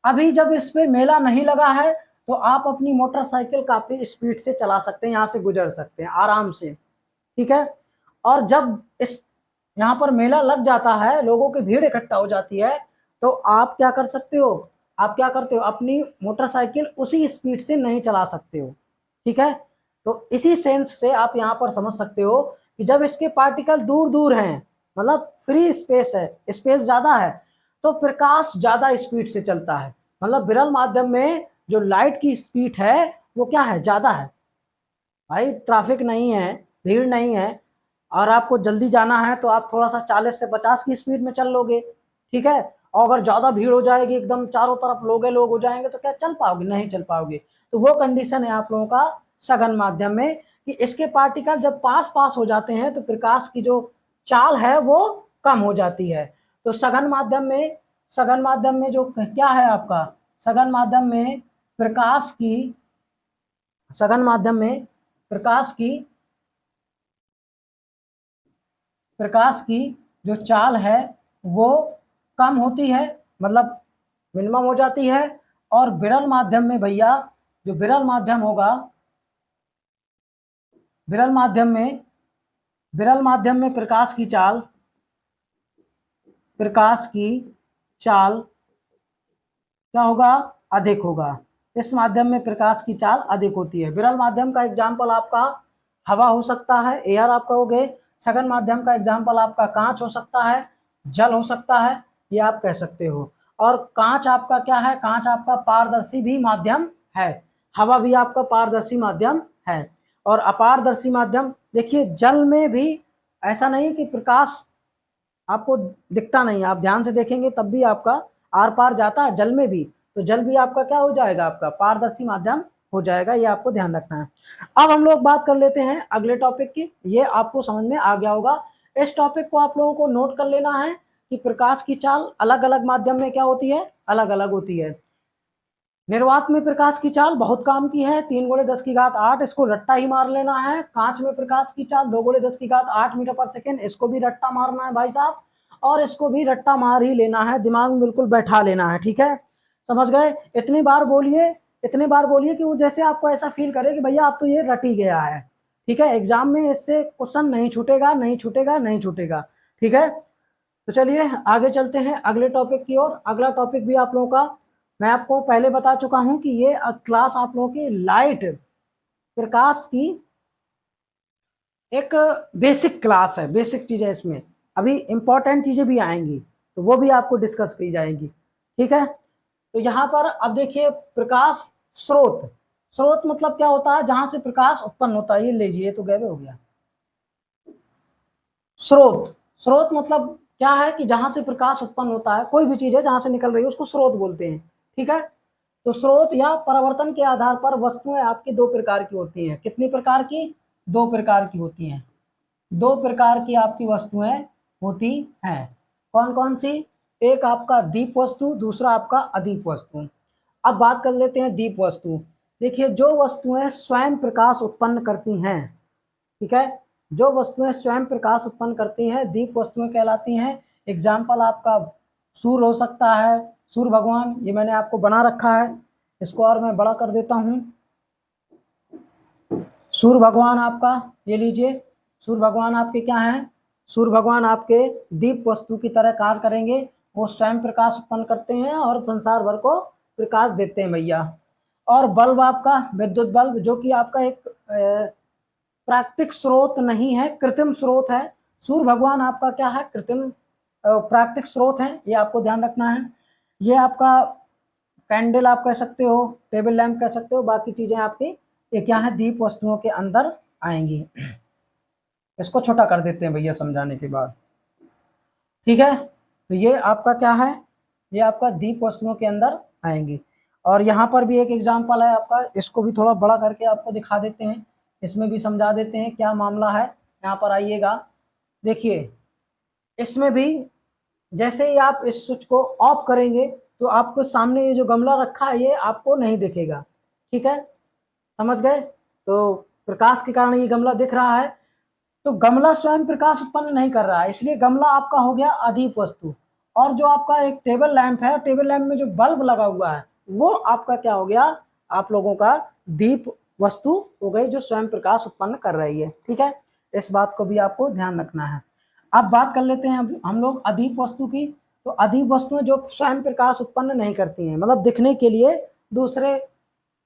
अभी जब इस पे मेला नहीं लगा है तो आप अपनी मोटरसाइकिल काफी स्पीड से चला सकते हैं, यहाँ से गुजर सकते हैं आराम से, ठीक है। और जब इस यहाँ पर मेला लग जाता है, लोगों की भीड़ इकट्ठा हो जाती है, तो आप क्या कर सकते हो, आप क्या करते हो, अपनी मोटरसाइकिल उसी स्पीड से नहीं चला सकते हो, ठीक है। तो इसी सेंस से आप यहाँ पर समझ सकते हो कि जब इसके पार्टिकल दूर दूर हैं, मतलब फ्री स्पेस है, स्पेस ज्यादा है, तो प्रकाश ज्यादा स्पीड से चलता है। मतलब विरल माध्यम में जो लाइट की स्पीड है वो क्या है, ज्यादा है। भाई ट्रैफिक नहीं है, भीड़ नहीं है, और आपको जल्दी जाना है तो आप थोड़ा सा 40 से 50 की स्पीड में चल लोगे, ठीक है। और अगर ज़्यादा भीड़ हो जाएगी, एकदम चारों तरफ लोग हो जाएंगे, तो क्या चल पाओगे, नहीं चल पाओगे। तो वो कंडीशन है आप लोगों का सघन माध्यम में कि इसके पार्टिकल जब पास पास हो जाते हैं तो प्रकाश की जो चाल है वो कम हो जाती है। तो सघन माध्यम में जो क्या है आपका, सघन माध्यम में प्रकाश की सघन माध्यम में प्रकाश की जो चाल है वो कम होती है, मतलब मिनिमम हो जाती है। और विरल माध्यम में भैया, जो विरल माध्यम होगा, विरल माध्यम में विरल माध्यम में प्रकाश की चाल क्या होगा, अधिक होगा। इस माध्यम में प्रकाश की चाल अधिक होती है। विरल माध्यम का एग्जाम्पल आपका हवा हो सकता है, एयर आप कहोगे। सघन माध्यम का एग्जाम्पल आपका कांच हो सकता है, जल हो सकता है, ये आप कह सकते हो। और कांच आपका क्या है, कांच आपका पारदर्शी भी माध्यम है, हवा भी आपका पारदर्शी माध्यम है। और अपारदर्शी माध्यम, देखिए जल में भी ऐसा नहीं कि प्रकाश आपको दिखता नहीं है, आप ध्यान से देखेंगे तब भी आपका आर पार जाता है जल में भी, तो जल भी आपका क्या हो जाएगा, आपका पारदर्शी माध्यम हो जाएगा, ये आपको ध्यान रखना है। अब हम लोग बात कर लेते हैं अगले टॉपिक की, ये आपको समझ में आ गया होगा। इस टॉपिक को आप लोगों को नोट कर लेना है कि प्रकाश की चाल अलग अलग माध्यम में क्या होती है, अलग अलग होती है। निर्वात में प्रकाश की चाल बहुत काम की है, 3 × 10⁸, इसको रट्टा ही मार लेना है। कांच में प्रकाश की चाल 2 × 10⁸ मीटर पर सेकेंड, इसको भी रट्टा मारना है भाई साहब, और इसको भी रट्टा मार ही लेना है, दिमाग में बिल्कुल बैठा लेना है, ठीक है। समझ गए, इतनी बार बोलिए कि वो जैसे आपको ऐसा फील करे कि भैया आप तो ये रट ही गया है, ठीक है। एग्जाम में इससे क्वेश्चन नहीं छूटेगा, नहीं छूटेगा, नहीं छूटेगा, ठीक है। तो चलिए आगे चलते हैं अगले टॉपिक की ओर। अगला टॉपिक भी आप लोगों का मैं आपको पहले बता चुका हूं कि ये क्लास आप लोगों की लाइट प्रकाश की एक बेसिक क्लास है, बेसिक चीजें इसमें, अभी इंपॉर्टेंट चीजें भी आएंगी तो वो भी आपको डिस्कस की जाएंगी, ठीक है। तो यहाँ पर अब देखिए प्रकाश स्रोत, स्रोत मतलब क्या होता है, जहां से प्रकाश उत्पन्न होता है। ये लीजिए, तो गैबे हो गया। स्रोत, स्रोत मतलब क्या है कि जहां से प्रकाश उत्पन्न होता है, कोई भी चीज है जहां से निकल रही है उसको स्रोत बोलते हैं। ठीक है, तो स्रोत या परावर्तन के आधार पर वस्तुएं आपकी दो प्रकार की होती हैं। कितनी प्रकार की? दो प्रकार की होती हैं। दो प्रकार की आपकी वस्तुएं होती हैं। कौन कौन सी? एक आपका दीप वस्तु, दूसरा आपका अदीप वस्तु। अब बात कर लेते हैं दीप वस्तु। देखिए, जो वस्तुएं स्वयं प्रकाश उत्पन्न करती हैं, ठीक है, जो वस्तुएं स्वयं प्रकाश उत्पन्न करती हैं दीप वस्तुएं कहलाती हैं। एग्जाम्पल आपका सूर्य हो सकता है, सूर्य भगवान। ये मैंने आपको बना रखा है, इसको और मैं बड़ा कर देता हूं। सूर्य भगवान आपका, ये लीजिए, सूर्य भगवान आपके क्या हैं? सूर्य भगवान आपके दीप वस्तु की तरह कार्य करेंगे। वो स्वयं प्रकाश उत्पन्न करते हैं और संसार भर को प्रकाश देते हैं भैया। और बल्ब आपका विद्युत बल्ब, जो कि आपका एक प्राकृतिक स्रोत नहीं है, कृत्रिम स्रोत है। सूर्य भगवान आपका क्या है? कृत्रिम प्राकृतिक स्रोत है, ये आपको ध्यान रखना है। ये आपका कैंडल आप कह सकते हो, टेबल लैंप कह सकते हो, बाकी चीजें आपकी ये क्या है? दीप वस्तुओं के अंदर आएंगी। इसको छोटा कर देते हैं भैया समझाने के बाद। ठीक है, तो ये आपका क्या है? ये आपका दीप वस्तुओं के अंदर आएंगी। और यहाँ पर भी एक एग्जाम्पल है आपका, इसको भी थोड़ा बड़ा करके आपको दिखा देते हैं, इसमें भी समझा देते हैं क्या मामला है। यहाँ पर आइएगा, देखिए, इसमें भी जैसे ही आप इस स्विच को ऑफ करेंगे तो आपको सामने ये जो गमला रखा है ये आपको नहीं दिखेगा। ठीक है, समझ गए? तो प्रकाश के कारण ये गमला दिख रहा है, तो गमला स्वयं प्रकाश उत्पन्न नहीं कर रहा है, इसलिए गमला आपका हो गया अदीप वस्तु। और जो आपका एक टेबल लैंप है, टेबल लैंप में जो बल्ब लगा हुआ है वो आपका क्या हो गया? आप लोगों का दीप वस्तु हो गई, जो स्वयं प्रकाश उत्पन्न कर रही है। ठीक है, इस बात को भी आपको ध्यान रखना है। अब बात कर लेते हैं हम लोग अदीप वस्तु की। तो अदीप वस्तुएं जो स्वयं प्रकाश उत्पन्न नहीं करती हैं, मतलब दिखने के लिए दूसरे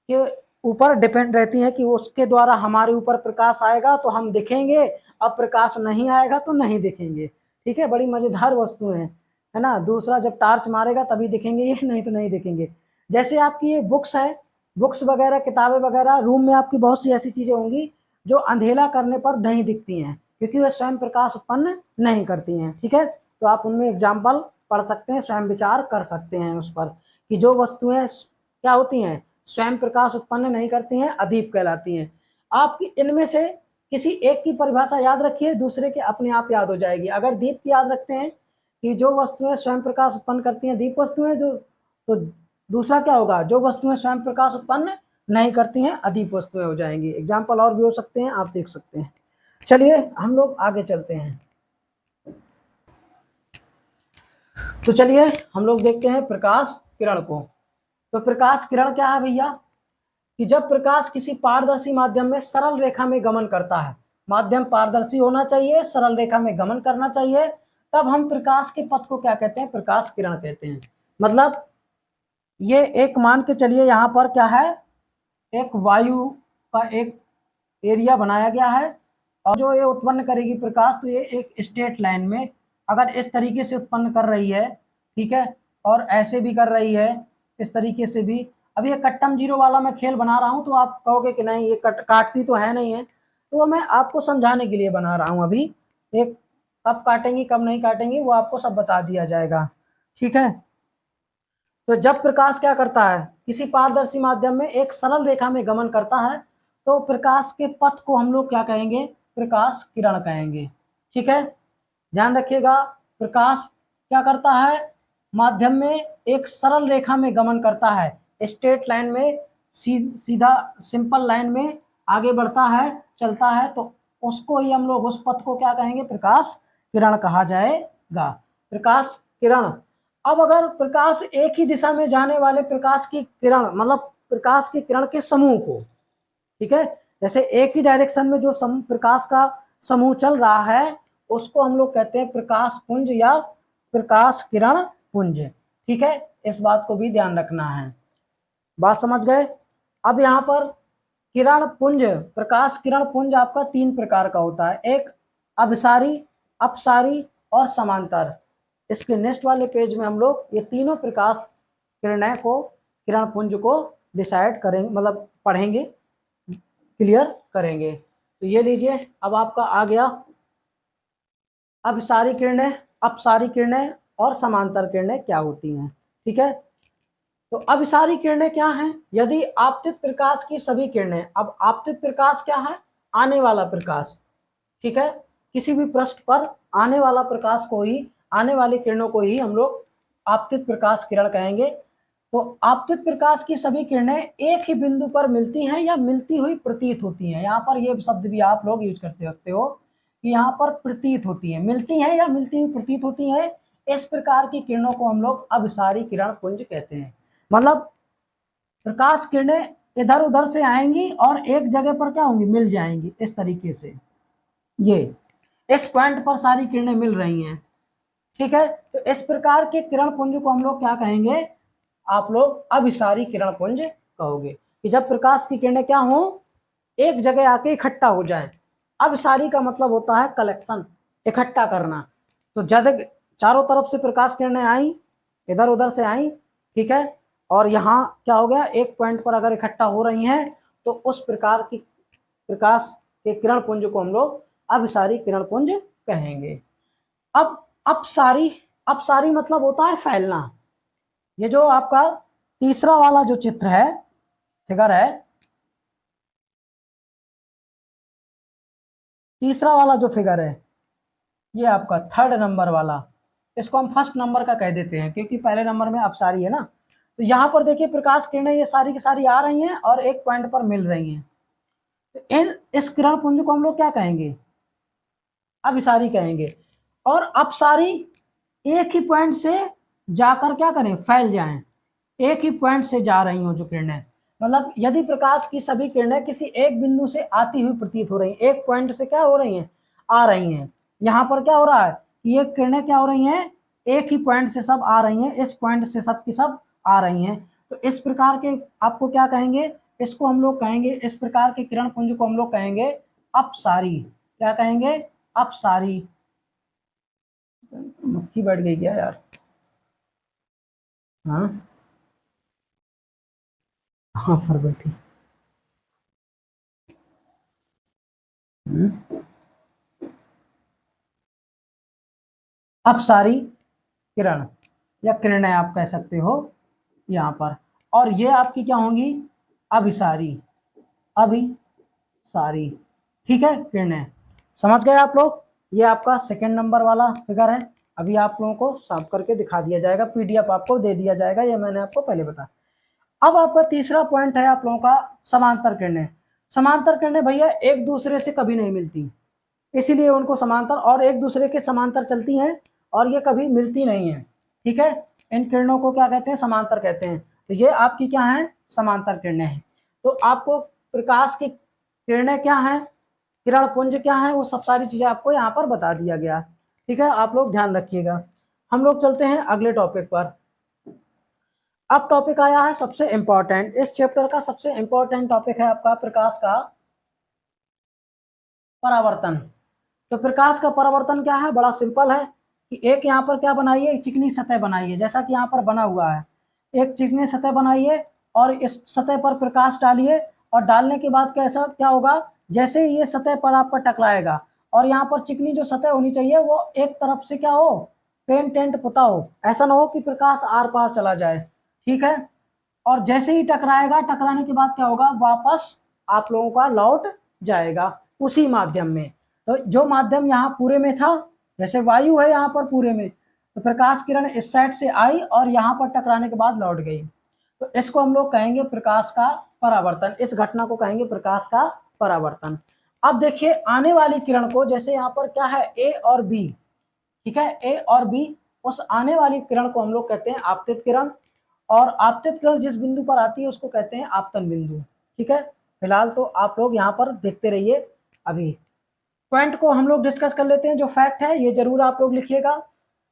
के ऊपर डिपेंड रहती है कि उसके द्वारा हमारे ऊपर प्रकाश आएगा तो हम दिखेंगे, अब प्रकाश नहीं आएगा तो नहीं दिखेंगे। ठीक है, बड़ी मजेदार वस्तुएं हैं, है ना। दूसरा जब टार्च मारेगा तभी दिखेंगे ये, नहीं तो नहीं दिखेंगे। जैसे आपकी ये बुक्स है, बुक्स वगैरह, किताबें वगैरह, रूम में आपकी बहुत सी ऐसी चीजें होंगी जो अंधेला करने पर नहीं दिखती हैं, क्योंकि वे स्वयं प्रकाश उत्पन्न नहीं करती हैं। ठीक है, तो आप उनमें एग्जाम्पल पढ़ सकते हैं, स्वयं विचार कर सकते हैं उस पर, कि जो वस्तुएं क्या होती हैं, स्वयं प्रकाश उत्पन्न नहीं करती हैं, अदीप कहलाती हैं। आप इनमें से किसी एक की परिभाषा याद रखिए, दूसरे के अपने आप याद हो जाएगी। अगर दीप की याद रखते हैं कि जो वस्तुएं स्वयं प्रकाश उत्पन्न करती हैं दीप वस्तुएं, जो तो दूसरा क्या होगा? जो वस्तुएं स्वयं प्रकाश उत्पन्न नहीं करती हैं अदीप वस्तुएं हो जाएंगी। एग्जाम्पल और भी हो सकते हैं, आप देख सकते हैं। चलिए हम लोग आगे चलते हैं। तो चलिए हम लोग देखते हैं प्रकाश किरण को। तो प्रकाश किरण क्या है भैया? कि जब प्रकाश किसी पारदर्शी माध्यम में सरल रेखा में गमन करता है, माध्यम पारदर्शी होना चाहिए, सरल रेखा में गमन करना चाहिए, तब हम प्रकाश के पथ को क्या कहते हैं? प्रकाश किरण कहते हैं। मतलब ये एक मान के चलिए, यहाँ पर क्या है? एक वायु का एक एरिया बनाया गया है, और जो ये उत्पन्न करेगी प्रकाश, तो ये एक स्ट्रेट लाइन में अगर इस तरीके से उत्पन्न कर रही है, ठीक है, और ऐसे भी कर रही है, इस तरीके से भी। अब ये कट्टम जीरो वाला मैं खेल बना रहा हूँ, तो आप कहोगे कि नहीं ये काटती तो है नहीं है, तो वो मैं आपको समझाने के लिए बना रहा हूँ। अभी एक कब काटेंगी कब नहीं काटेंगी वो आपको सब बता दिया जाएगा। ठीक है, तो जब प्रकाश क्या करता है, किसी पारदर्शी माध्यम में एक सरल रेखा में गमन करता है, तो प्रकाश के पथ को हम लोग क्या कहेंगे? प्रकाश किरण कहेंगे। ठीक है, ध्यान रखिएगा। प्रकाश क्या करता है? माध्यम में एक सरल रेखा में गमन करता है, स्ट्रेट लाइन में, सीधा सिंपल लाइन में आगे बढ़ता है, चलता है, तो उसको ही हम लोग, उस पथ को क्या कहेंगे? प्रकाश किरण कहा जाएगा। प्रकाश किरण। अब अगर प्रकाश एक ही दिशा में जाने वाले प्रकाश की किरण, मतलब प्रकाश की किरण के समूह को, ठीक है, जैसे एक ही डायरेक्शन में जो प्रकाश का समूह चल रहा है उसको हम लोग कहते हैं प्रकाश पुंज या प्रकाश किरण पुंज। ठीक है, इस बात को भी ध्यान रखना है। बात समझ गए? अब यहाँ पर किरण पुंज, प्रकाश किरण पुंज आपका तीन प्रकार का होता है, एक अभिसारी, अपसारी और समांतर। इसके नेक्स्ट वाले पेज में हम लोग ये तीनों प्रकाश किरणें को, किरण पुंज को डिसाइड करेंगे, मतलब पढ़ेंगे, क्लियर करेंगे। तो ये लीजिए, अब आपका आ गया अपसारी किरणें, अपसारी किरणें और समांतर किरणें क्या होती हैं। ठीक है, तो अपसारी किरणें क्या हैं? यदि आपतित प्रकाश की सभी किरणें, अब आपतित प्रकाश क्या है? आने वाला प्रकाश। ठीक है, किसी भी पृष्ठ पर आने वाला प्रकाश को ही, आने वाली किरणों को ही हम लोग आपतित प्रकाश किरण कहेंगे। तो आपतित प्रकाश की सभी किरणें एक ही बिंदु पर मिलती हैं या मिलती हुई प्रतीत होती हैं। यहाँ पर ये शब्द भी आप लोग यूज करते होते हो कि यहाँ पर प्रतीत होती हैं, मिलती हैं या मिलती हुई प्रतीत होती हैं। इस प्रकार की किरणों को हम लोग अभिसारी किरण पुंज कहते हैं। मतलब प्रकाश किरणें इधर उधर से आएंगी और एक जगह पर क्या होंगी? मिल जाएंगी इस तरीके से। ये इस पॉइंट पर सारी किरणें मिल रही हैं। ठीक है, तो इस प्रकार के किरण पुंज को हम लोग क्या कहेंगे? आप लोग अभिसारी किरण पुंज कहोगे कि जब प्रकाश की किरणें क्या हो, एक जगह आके इकट्ठा हो जाए। अभिसारी का मतलब होता है कलेक्शन, इकट्ठा करना। तो जब चारों तरफ से प्रकाश किरणें आई, इधर उधर से आई, ठीक है, और यहाँ क्या हो गया? एक पॉइंट पर अगर इकट्ठा हो रही हैं तो उस प्रकार की प्रकाश के किरण पुंज को हम लोग अभिसारी किरण पुंज कहेंगे। अब अपसारी, अपसारी मतलब होता है फैलना। ये जो आपका तीसरा वाला जो चित्र है, फिगर है, तीसरा वाला जो फिगर है, ये आपका थर्ड नंबर वाला, इसको हम फर्स्ट नंबर का कह देते हैं क्योंकि पहले नंबर में अपसारी है ना। तो यहाँ पर देखिए प्रकाश किरणें ये सारी की सारी आ रही हैं और एक पॉइंट पर मिल रही हैं। तो इस किरण पुंज को हम लोग क्या कहेंगे? अभिसारी कहेंगे। और अपसारी एक ही पॉइंट से जाकर क्या करें? फैल जाएं। एक ही पॉइंट से जा रही हो जो किरणें, मतलब यदि प्रकाश की सभी किरणें किसी एक बिंदु से आती हुई प्रतीत हो रही हैं, एक पॉइंट से क्या हो रही हैं? आ रही हैं। यहाँ पर क्या हो रहा है? ये किरणें क्या हो रही हैं? एक ही पॉइंट से सब आ रही हैं, इस पॉइंट से सब की सब आ रही हैं। तो इस प्रकार के आपको क्या कहेंगे? इसको हम लोग कहेंगे, इस प्रकार के किरण पुंज को हम लोग कहेंगे अपसारी। क्या कहेंगे? अपसारी। मक्खी बैठ गई क्या यार? हाँ हाँ, पर बैठी। अपसारी किरण या किरणें आप कह सकते हो यहाँ पर। और ये आपकी क्या होंगी? अभिसारी, अभिसारी। ठीक है, किरणें। समझ गए आप लोग? ये आपका सेकंड नंबर वाला फिगर है। अभी आप लोगों को साफ करके दिखा दिया जाएगा, पीडीएफ आपको दे दिया जाएगा, ये मैंने आपको पहले बताया। अब आपका तीसरा पॉइंट है आप लोगों का समांतर किरणें। समांतर किरणें भैया एक दूसरे से कभी नहीं मिलती, इसीलिए उनको समांतर, और एक दूसरे के समांतर चलती हैं और ये कभी मिलती नहीं है। ठीक है, इन किरणों को क्या कहते हैं? समांतर कहते हैं। तो ये आपकी क्या है? समांतर किरणें हैं। तो आपको प्रकाश की किरणें क्या हैं, किरण पुंज क्या है, वो सब सारी चीजें आपको यहाँ पर बता दिया गया। ठीक है, आप लोग ध्यान रखिएगा। हम लोग चलते हैं अगले टॉपिक पर। अब टॉपिक आया है सबसे इंपॉर्टेंट, इस चैप्टर का सबसे इंपॉर्टेंट टॉपिक है आपका प्रकाश का परावर्तन। तो प्रकाश का परावर्तन क्या है? बड़ा सिंपल है कि एक यहाँ पर क्या बनाइए? एक चिकनी सतह बनाइए, जैसा कि यहाँ पर बना हुआ है। एक चिकनी सतह बनाइए और इस सतह पर प्रकाश डालिए, और डालने के बाद कैसा क्या होगा? जैसे ही ये सतह पर आपका टकराएगा, और यहाँ पर चिकनी जो सतह होनी चाहिए वो एक तरफ से क्या हो? पेंट टेंट पुता हो, ऐसा ना हो कि प्रकाश आर पार चला जाए। ठीक है, और जैसे ही टकराएगा, टकराने के बाद क्या होगा? वापस आप लोगों का लौट जाएगा उसी माध्यम में। तो जो माध्यम यहाँ पूरे में था, जैसे वायु है यहाँ पर पूरे में, तो प्रकाश किरण इस साइड से आई और यहाँ पर टकराने के बाद लौट गई। तो इसको हम लोग कहेंगे प्रकाश का परावर्तन, इस घटना को कहेंगे प्रकाश का परावर्तन। अब देखिए आने वाली किरण को, जैसे यहाँ पर क्या है? ए और बी। ठीक है, ए और बी, उस आने वाली किरण को हम लोग कहते हैं आपतित किरण, और आपतित किरण जिस बिंदु पर आती है उसको कहते हैं आपतन बिंदु। ठीक है, फिलहाल तो आप लोग यहाँ पर देखते रहिए। अभी पॉइंट को हम लोग डिस्कस कर लेते हैं, जो फैक्ट है ये जरूर आप लोग लिखिएगा।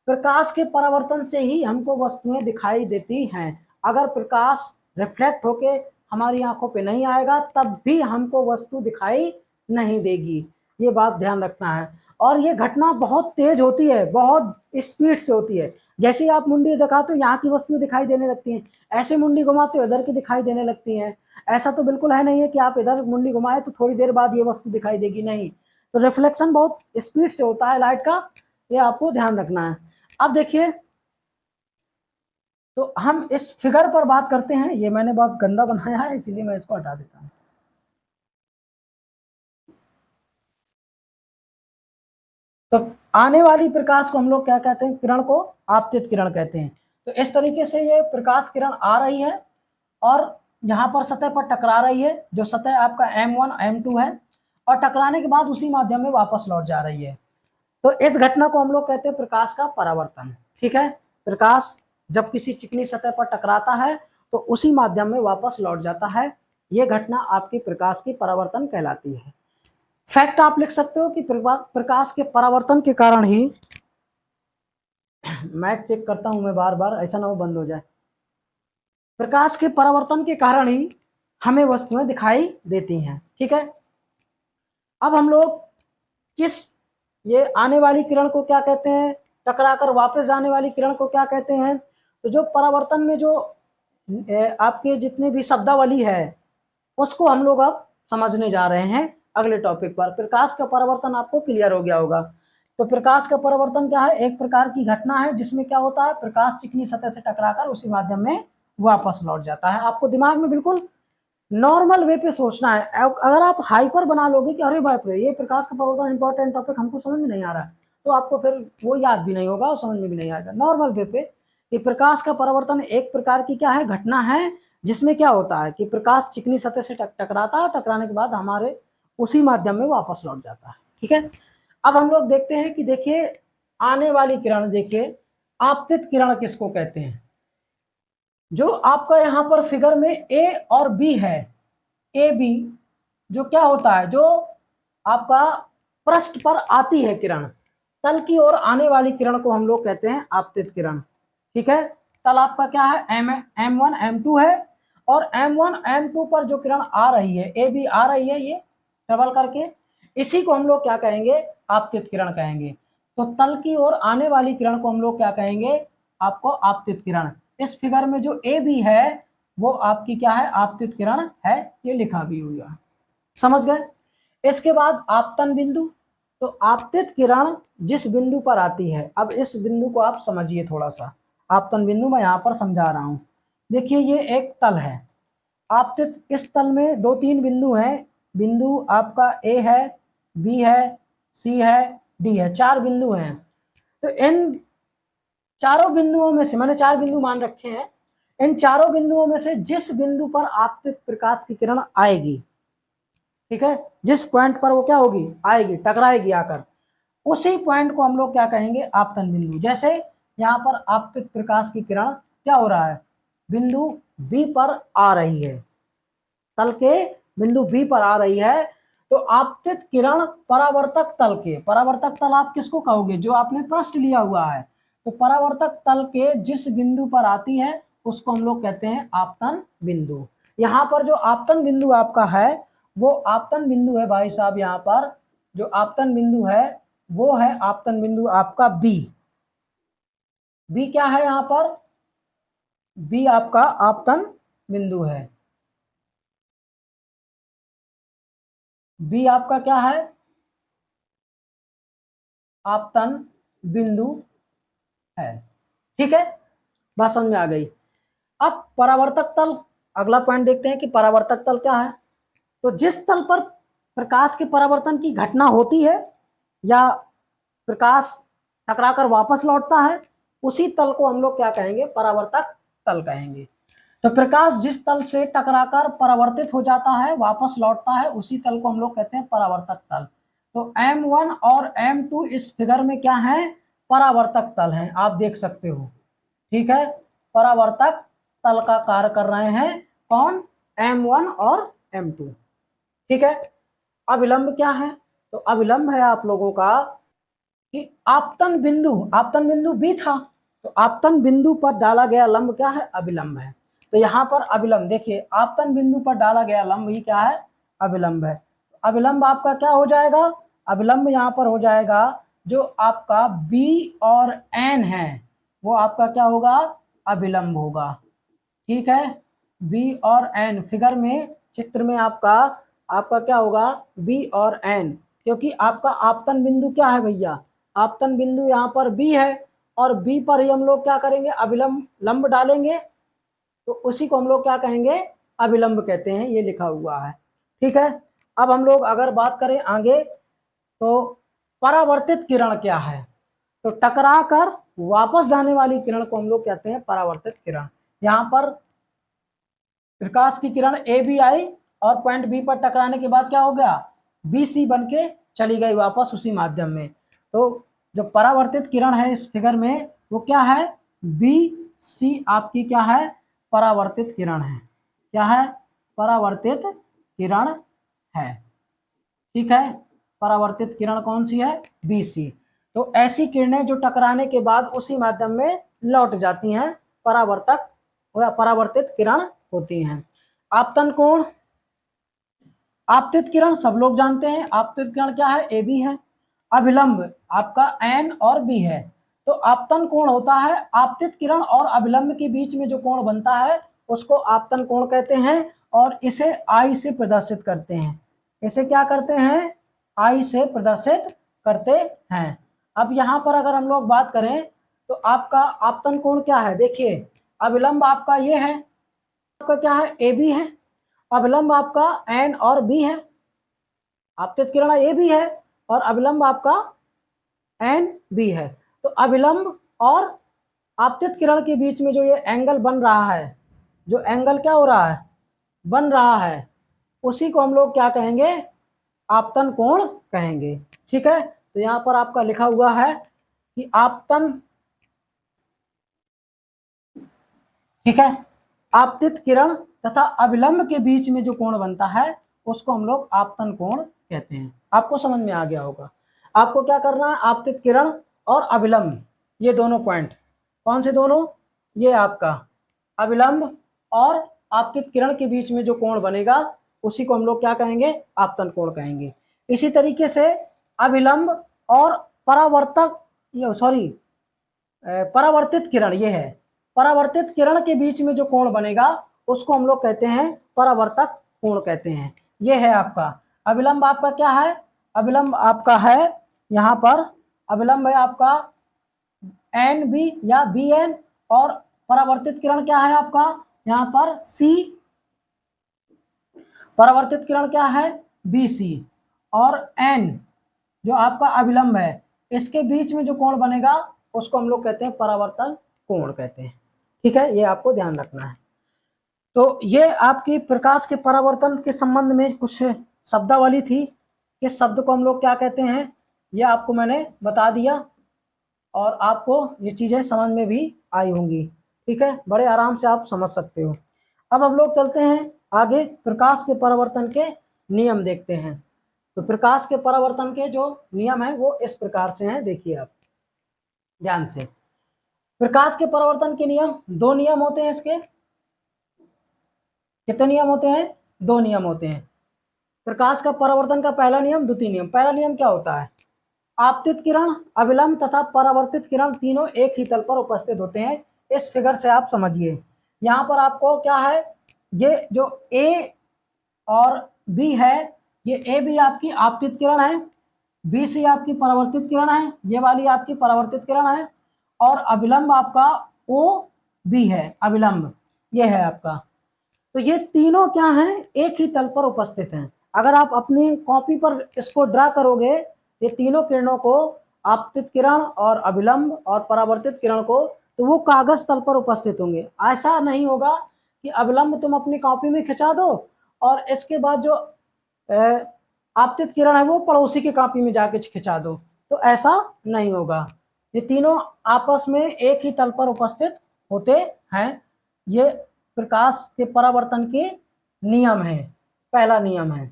प्रकाश के परावर्तन से ही हमको वस्तुएं दिखाई देती हैं। अगर प्रकाश रिफ्लेक्ट होके हमारी आंखों पे नहीं आएगा तब भी हमको वस्तु दिखाई नहीं देगी। ये बात ध्यान रखना है। और ये घटना बहुत तेज होती है, बहुत स्पीड से होती है। जैसे ही आप मुंडी दिखाते हो यहाँ की वस्तुएं दिखाई देने लगती हैं, ऐसे मुंडी घुमाते हो इधर की दिखाई देने लगती हैं। ऐसा तो बिल्कुल है नहीं है कि आप इधर मुंडी घुमाए तो थोड़ी देर बाद ये वस्तु दिखाई देगी, नहीं। तो रिफ्लेक्शन बहुत स्पीड से होता है लाइट का, ये आपको ध्यान रखना है। अब देखिए, तो हम इस फिगर पर बात करते हैं। ये मैंने बहुत गंदा बनाया है इसीलिए मैं इसको हटा देता हूँ। तो आने वाली प्रकाश को हम लोग क्या कहते हैं, किरण को आपतित किरण कहते हैं। तो इस तरीके से ये प्रकाश किरण आ रही है और यहाँ पर सतह पर टकरा रही है, जो सतह आपका M1 M2 है, और टकराने के बाद उसी माध्यम में वापस लौट जा रही है। तो इस घटना को हम लोग कहते हैं प्रकाश का परावर्तन। ठीक है, प्रकाश जब किसी चिकनी सतह पर टकराता है तो उसी माध्यम में वापस लौट जाता है, ये घटना आपकी प्रकाश की परावर्तन कहलाती है। फैक्ट आप लिख सकते हो कि प्रकाश के परावर्तन के कारण ही, मैक चेक करता हूं मैं बार बार, ऐसा ना हो बंद हो जाए। प्रकाश के परावर्तन के कारण ही हमें वस्तुएं दिखाई देती हैं। ठीक है, अब हम लोग किस, ये आने वाली किरण को क्या कहते हैं, टकराकर वापस जाने वाली किरण को क्या कहते हैं। तो जो परावर्तन में जो आपके जितने भी शब्दावली है उसको हम लोग अब समझने जा रहे हैं अगले टॉपिक पर। प्रकाश का परावर्तन आपको क्लियर हो गया होगा। तो प्रकाश का परावर्तन क्या है, एक प्रकार की घटना है जिसमें क्या होता है, प्रकाश चिकनी सतह से टकराकर उसी माध्यम में वापस लौट जाता है। आपको दिमाग में बिल्कुल नॉर्मल वे पे सोचना है। अगर आप हाइपर बना लोगे कि अरे बाप रे ये प्रकाश का परावर्तन इंपॉर्टेंट टॉपिक हमको समझ में नहीं आ रहा, तो आपको फिर वो याद भी नहीं होगा और समझ में भी नहीं आएगा। नॉर्मल वे पे कि प्रकाश का परावर्तन एक प्रकार की क्या है, घटना है, जिसमें क्या होता है कि प्रकाश चिकनी सतह से टकराता है, टकराने के बाद हमारे उसी माध्यम में वापस लौट जाता है। ठीक है, अब हम लोग देखते हैं कि देखिए आने वाली किरण, देखिए आपतित किरण किसको कहते हैं। जो आपका यहाँ पर फिगर में ए और बी है, ए बी जो क्या होता है, जो आपका पृष्ठ पर आती है किरण, तल की ओर आने वाली किरण को हम लोग कहते हैं आपतित किरण। ठीक है, तल आपका क्या है, M1 M2 है, और M1 M2 पर जो किरण आ रही है, ए बी आ रही है ये ट्रेवल करके, इसी को हम लोग क्या कहेंगे, आपतित किरण कहेंगे। तो तल की ओर आने वाली किरण को हम लोग क्या कहेंगे, आपको आपतित किरण। इस फिगर में जो ए बी है वो आपकी क्या है, आपतित किरण है, ये लिखा भी हुआ है। समझ गए। इसके बाद आपतन बिंदु। तो आपतित किरण जिस बिंदु पर आती है, अब इस बिंदु को आप समझिए थोड़ा सा, आपतन बिंदु मैं यहाँ पर समझा रहा हूँ। देखिए ये एक तल है आपतित, इस तल में दो तीन बिंदु हैं, बिंदु आपका ए है, बी है, सी है, डी है, चार बिंदु हैं। तो इन चारों बिंदुओं में से, मैंने चार बिंदु मान रखे हैं, इन चारों बिंदुओं में से जिस बिंदु पर आपतित प्रकाश की किरण आएगी, ठीक है, जिस पॉइंट पर वो क्या होगी, आएगी, टकराएगी आकर, उसी पॉइंट को हम लोग क्या कहेंगे, आपतन बिंदु। जैसे यहाँ पर आपतित प्रकाश की किरण क्या हो रहा है, बिंदु बी पर आ रही है, तल के बिंदु बी पर आ रही है, तो आपतित किरण परावर्तक तल के, परावर्तक तल आप किसको कहोगे, जो आपने पृष्ठ लिया हुआ है, तो परावर्तक तल के जिस बिंदु पर आती है उसको हम लोग कहते हैं आपतन बिंदु। यहाँ पर जो आपतन बिंदु आपका है वो आपतन बिंदु है भाई साहब, यहाँ पर जो आपतन बिंदु है वो है आपतन बिंदु आपका बी। बी क्या है यहाँ पर, बी आपका आपतन बिंदु है, बी आपका क्या है, आपतन बिंदु है। ठीक है, बात समझ में आ गई। अब परावर्तक तल, अगला पॉइंट देखते हैं कि परावर्तक तल क्या है। तो जिस तल पर प्रकाश के परावर्तन की घटना होती है या प्रकाश टकराकर वापस लौटता है, उसी तल को हम लोग क्या कहेंगे, परावर्तक तल कहेंगे। तो प्रकाश जिस तल से टकराकर परावर्तित हो जाता है, वापस लौटता है, उसी तल को हम लोग कहते हैं परावर्तक तल। तो M1 और M2 इस फिगर में क्या है, परावर्तक तल हैं, आप देख सकते हो। ठीक है, परावर्तक तल का कार्य कर रहे हैं कौन, M1 और M2। ठीक है, अविलंब क्या है, तो अविलंब है आप लोगों का कि आपतन बिंदु बी था, तो आपतन बिंदु पर डाला गया लंब क्या है, अविलंब है। तो यहाँ पर अविलंब देखिए, आपतन बिंदु पर डाला गया लंब ही क्या है, अविलंब है। अविलंब आपका क्या हो जाएगा, अभिलंब यहाँ पर हो जाएगा जो आपका बी और एन है, वो आपका क्या होगा, अभिलंब होगा। ठीक है, बी और एन फिगर में, चित्र में आपका आपका क्या होगा, बी और एन, क्योंकि आपका आपतन बिंदु क्या है भैया, आपतन बिंदु यहाँ पर बी है, और बी पर ही हम लोग क्या करेंगे, अभिलंब लंब डालेंगे, तो उसी को हम लोग क्या कहेंगे, अभिलंब कहते हैं, ये लिखा हुआ है। ठीक है, अब हम लोग अगर बात करें आगे, तो परावर्तित किरण क्या है, तो टकरा कर वापस जाने वाली किरण को हम लोग कहते हैं परावर्तित किरण। यहाँ पर प्रकाश की किरण ए बी आई और पॉइंट बी पर टकराने के बाद क्या हो गया, बी सी बन के चली गई वापस उसी माध्यम में। तो जो परावर्तित किरण है इस फिगर में वो क्या है, बी सी आपकी क्या है, परावर्तित किरण है। क्या है, परावर्तित किरण है। ठीक है, परावर्तित किरण कौन सी है, बी सी। तो ऐसी किरणें जो टकराने के बाद उसी माध्यम में लौट जाती हैं, परावर्तक या परावर्तित किरण होती हैं। आपतन कोण, आपतित किरण सब लोग जानते हैं, आपतित किरण क्या है, ए बी है, अभिलंब आपका एन और बी है। तो आपतन कोण होता है आपतित किरण और अभिलंब के बीच में जो कोण बनता है उसको आपतन कोण कहते हैं, और इसे आई से प्रदर्शित करते हैं। इसे क्या करते हैं, आई से प्रदर्शित करते हैं। अब यहाँ पर अगर हम लोग बात करें तो आपका आपतन कोण क्या है, देखिए अभिलंब आपका ये है, आपका क्या है, ए बी है, अभिलंब आपका एन और बी है, आपतित किरण ए बी है और अभिलंब आपका एन बी है। तो अभिलंब और आपतित किरण के बीच में जो ये एंगल बन रहा है, जो एंगल क्या हो रहा है, बन रहा है, उसी को हम लोग क्या कहेंगे, आपतन कोण कहेंगे। ठीक है, तो यहाँ पर आपका लिखा हुआ है कि आपतन, ठीक है, आपतित किरण तथा अभिलंब के बीच में जो कोण बनता है उसको हम लोग आपतन कोण कहते हैं। आपको समझ में आ गया होगा। आपको क्या करना है, आपतित किरण और अभिलंब, ये दोनों पॉइंट, कौन से दोनों, ये आपका अभिलंब और आपतित किरण के बीच में जो कोण बनेगा उसी को हम लोग क्या कहेंगे, आपतन कोण कहेंगे। इसी तरीके से अभिलंब और परावर्तक, सॉरी परावर्तित किरण, ये है परावर्तित किरण के बीच में जो कोण बनेगा उसको हम लोग कहते हैं परावर्तक कोण कहते हैं। ये है आपका अभिलंब, आपका क्या है, अभिलंब आपका है यहाँ पर, अभिलंब है आपका एन बी या बी एन, और परावर्तित किरण क्या है आपका यहाँ पर सी, परावर्तित किरण क्या है बी सी, और एन जो आपका अभिलंब है, इसके बीच में जो कोण बनेगा उसको हम लोग कहते हैं परावर्तन कोण कहते हैं। ठीक है, ये आपको ध्यान रखना है। तो ये आपकी प्रकाश के परावर्तन के संबंध में कुछ शब्दावली थी, इस शब्द को हम लोग क्या कहते हैं, ये आपको मैंने बता दिया और आपको ये चीज़ें समझ में भी आई होंगी। ठीक है, बड़े आराम से आप समझ सकते हो। अब हम लोग चलते हैं आगे, प्रकाश के परावर्तन के नियम देखते हैं। तो प्रकाश के परावर्तन के जो नियम है वो इस प्रकार से हैं, देखिए आप ध्यान से। प्रकाश के परावर्तन के नियम, दो नियम होते हैं इसके, कितने नियम होते हैं, दो नियम होते हैं। प्रकाश का परावर्तन का पहला नियम, द्वितीय नियम। पहला नियम क्या होता है, आपतित किरण, अभिलंब तथा परावर्तित किरण तीनों एक ही तल पर उपस्थित होते हैं। इस फिगर से आप समझिए, यहाँ पर आपको क्या है, ये जो ए और बी है, ये ए बी आपकी आपतित किरण है, बी सी आपकी परावर्तित किरण है, ये वाली आपकी परावर्तित किरण है, और अभिलंब आपका ओ बी है, अभिलंब ये है आपका। तो ये तीनों क्या हैं, एक ही तल पर उपस्थित हैं। अगर आप अपनी कॉपी पर इसको ड्रा करोगे, ये तीनों किरणों को, आपतित किरण और अभिलंब और परावर्तित किरण को, तो वो कागज तल पर उपस्थित होंगे। ऐसा नहीं होगा कि अभिलंब तुम अपनी कॉपी में खिंचा दो और इसके बाद जो आपतित किरण है वो पड़ोसी की कॉपी में जाके खिंचा दो, तो ऐसा नहीं होगा। ये तीनों आपस में एक ही तल पर उपस्थित होते हैं। ये प्रकाश के परावर्तन के नियम है, पहला नियम है।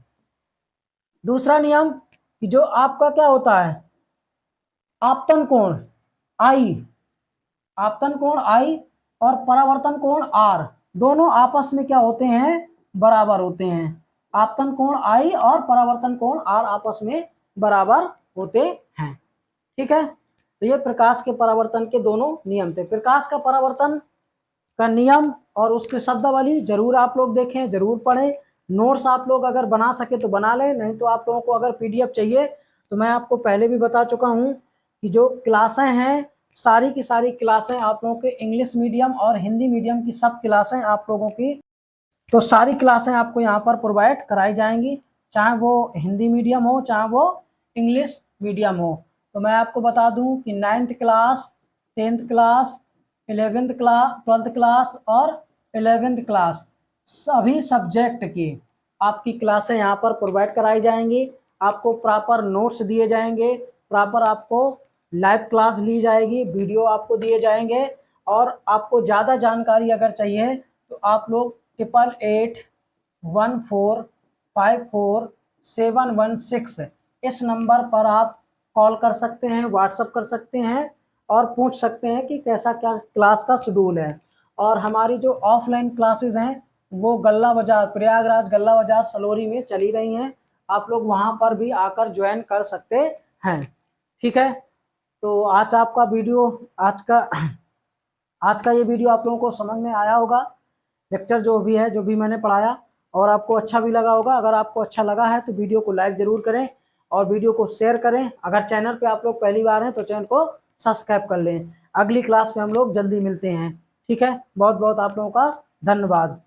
दूसरा नियम कि जो आपका क्या होता है, आपतन कोण आई, आपतन कोण आई और परावर्तन कोण आर, दोनों आपस में क्या होते हैं, बराबर होते हैं। आपतन कोण आई और परावर्तन कोण आर आपस में बराबर होते हैं। ठीक है, तो ये प्रकाश के परावर्तन के दोनों नियम थे। प्रकाश का परावर्तन का नियम और उसकी शब्दावली जरूर आप लोग देखें, जरूर पढ़ें। नोट्स आप लोग अगर बना सके तो बना लें, नहीं तो आप लोगों को अगर पीडीएफ चाहिए तो मैं आपको पहले भी बता चुका हूँ कि जो क्लासें हैं, सारी की सारी क्लासें आप लोगों के इंग्लिश मीडियम और हिंदी मीडियम की सब क्लासें आप लोगों की, तो सारी क्लासें आपको यहाँ पर प्रोवाइड कराई जाएंगी, चाहे वो हिंदी मीडियम हो चाहे वो इंग्लिश मीडियम हो। तो मैं आपको बता दूं कि 9th class, 10th class, 11th class, 12th class और 11th क्लास सभी सब्जेक्ट की आपकी क्लासें यहाँ पर प्रोवाइड कराई जाएंगी। आपको प्रॉपर नोट्स दिए जाएंगे, प्रॉपर आपको लाइव क्लास ली जाएगी, वीडियो आपको दिए जाएंगे। और आपको ज़्यादा जानकारी अगर चाहिए तो आप लोग 8881454716 इस नंबर पर आप कॉल कर सकते हैं, व्हाट्सअप कर सकते हैं और पूछ सकते हैं कि कैसा क्या क्लास का शेड्यूल है। और हमारी जो ऑफलाइन क्लासेस हैं वो गल्ला बाजार, प्रयागराज गल्ला बाजार सलोरी में चली रही हैं, आप लोग वहाँ पर भी आकर ज्वाइन कर सकते हैं। ठीक है, तो आज का ये वीडियो आप लोगों को समझ में आया होगा, लेक्चर जो भी है, जो भी मैंने पढ़ाया, और आपको अच्छा भी लगा होगा। अगर आपको अच्छा लगा है तो वीडियो को लाइक ज़रूर करें और वीडियो को शेयर करें। अगर चैनल पे आप लोग पहली बार हैं तो चैनल को सब्सक्राइब कर लें। अगली क्लास में हम लोग जल्दी मिलते हैं। ठीक है, बहुत बहुत आप लोगों का धन्यवाद।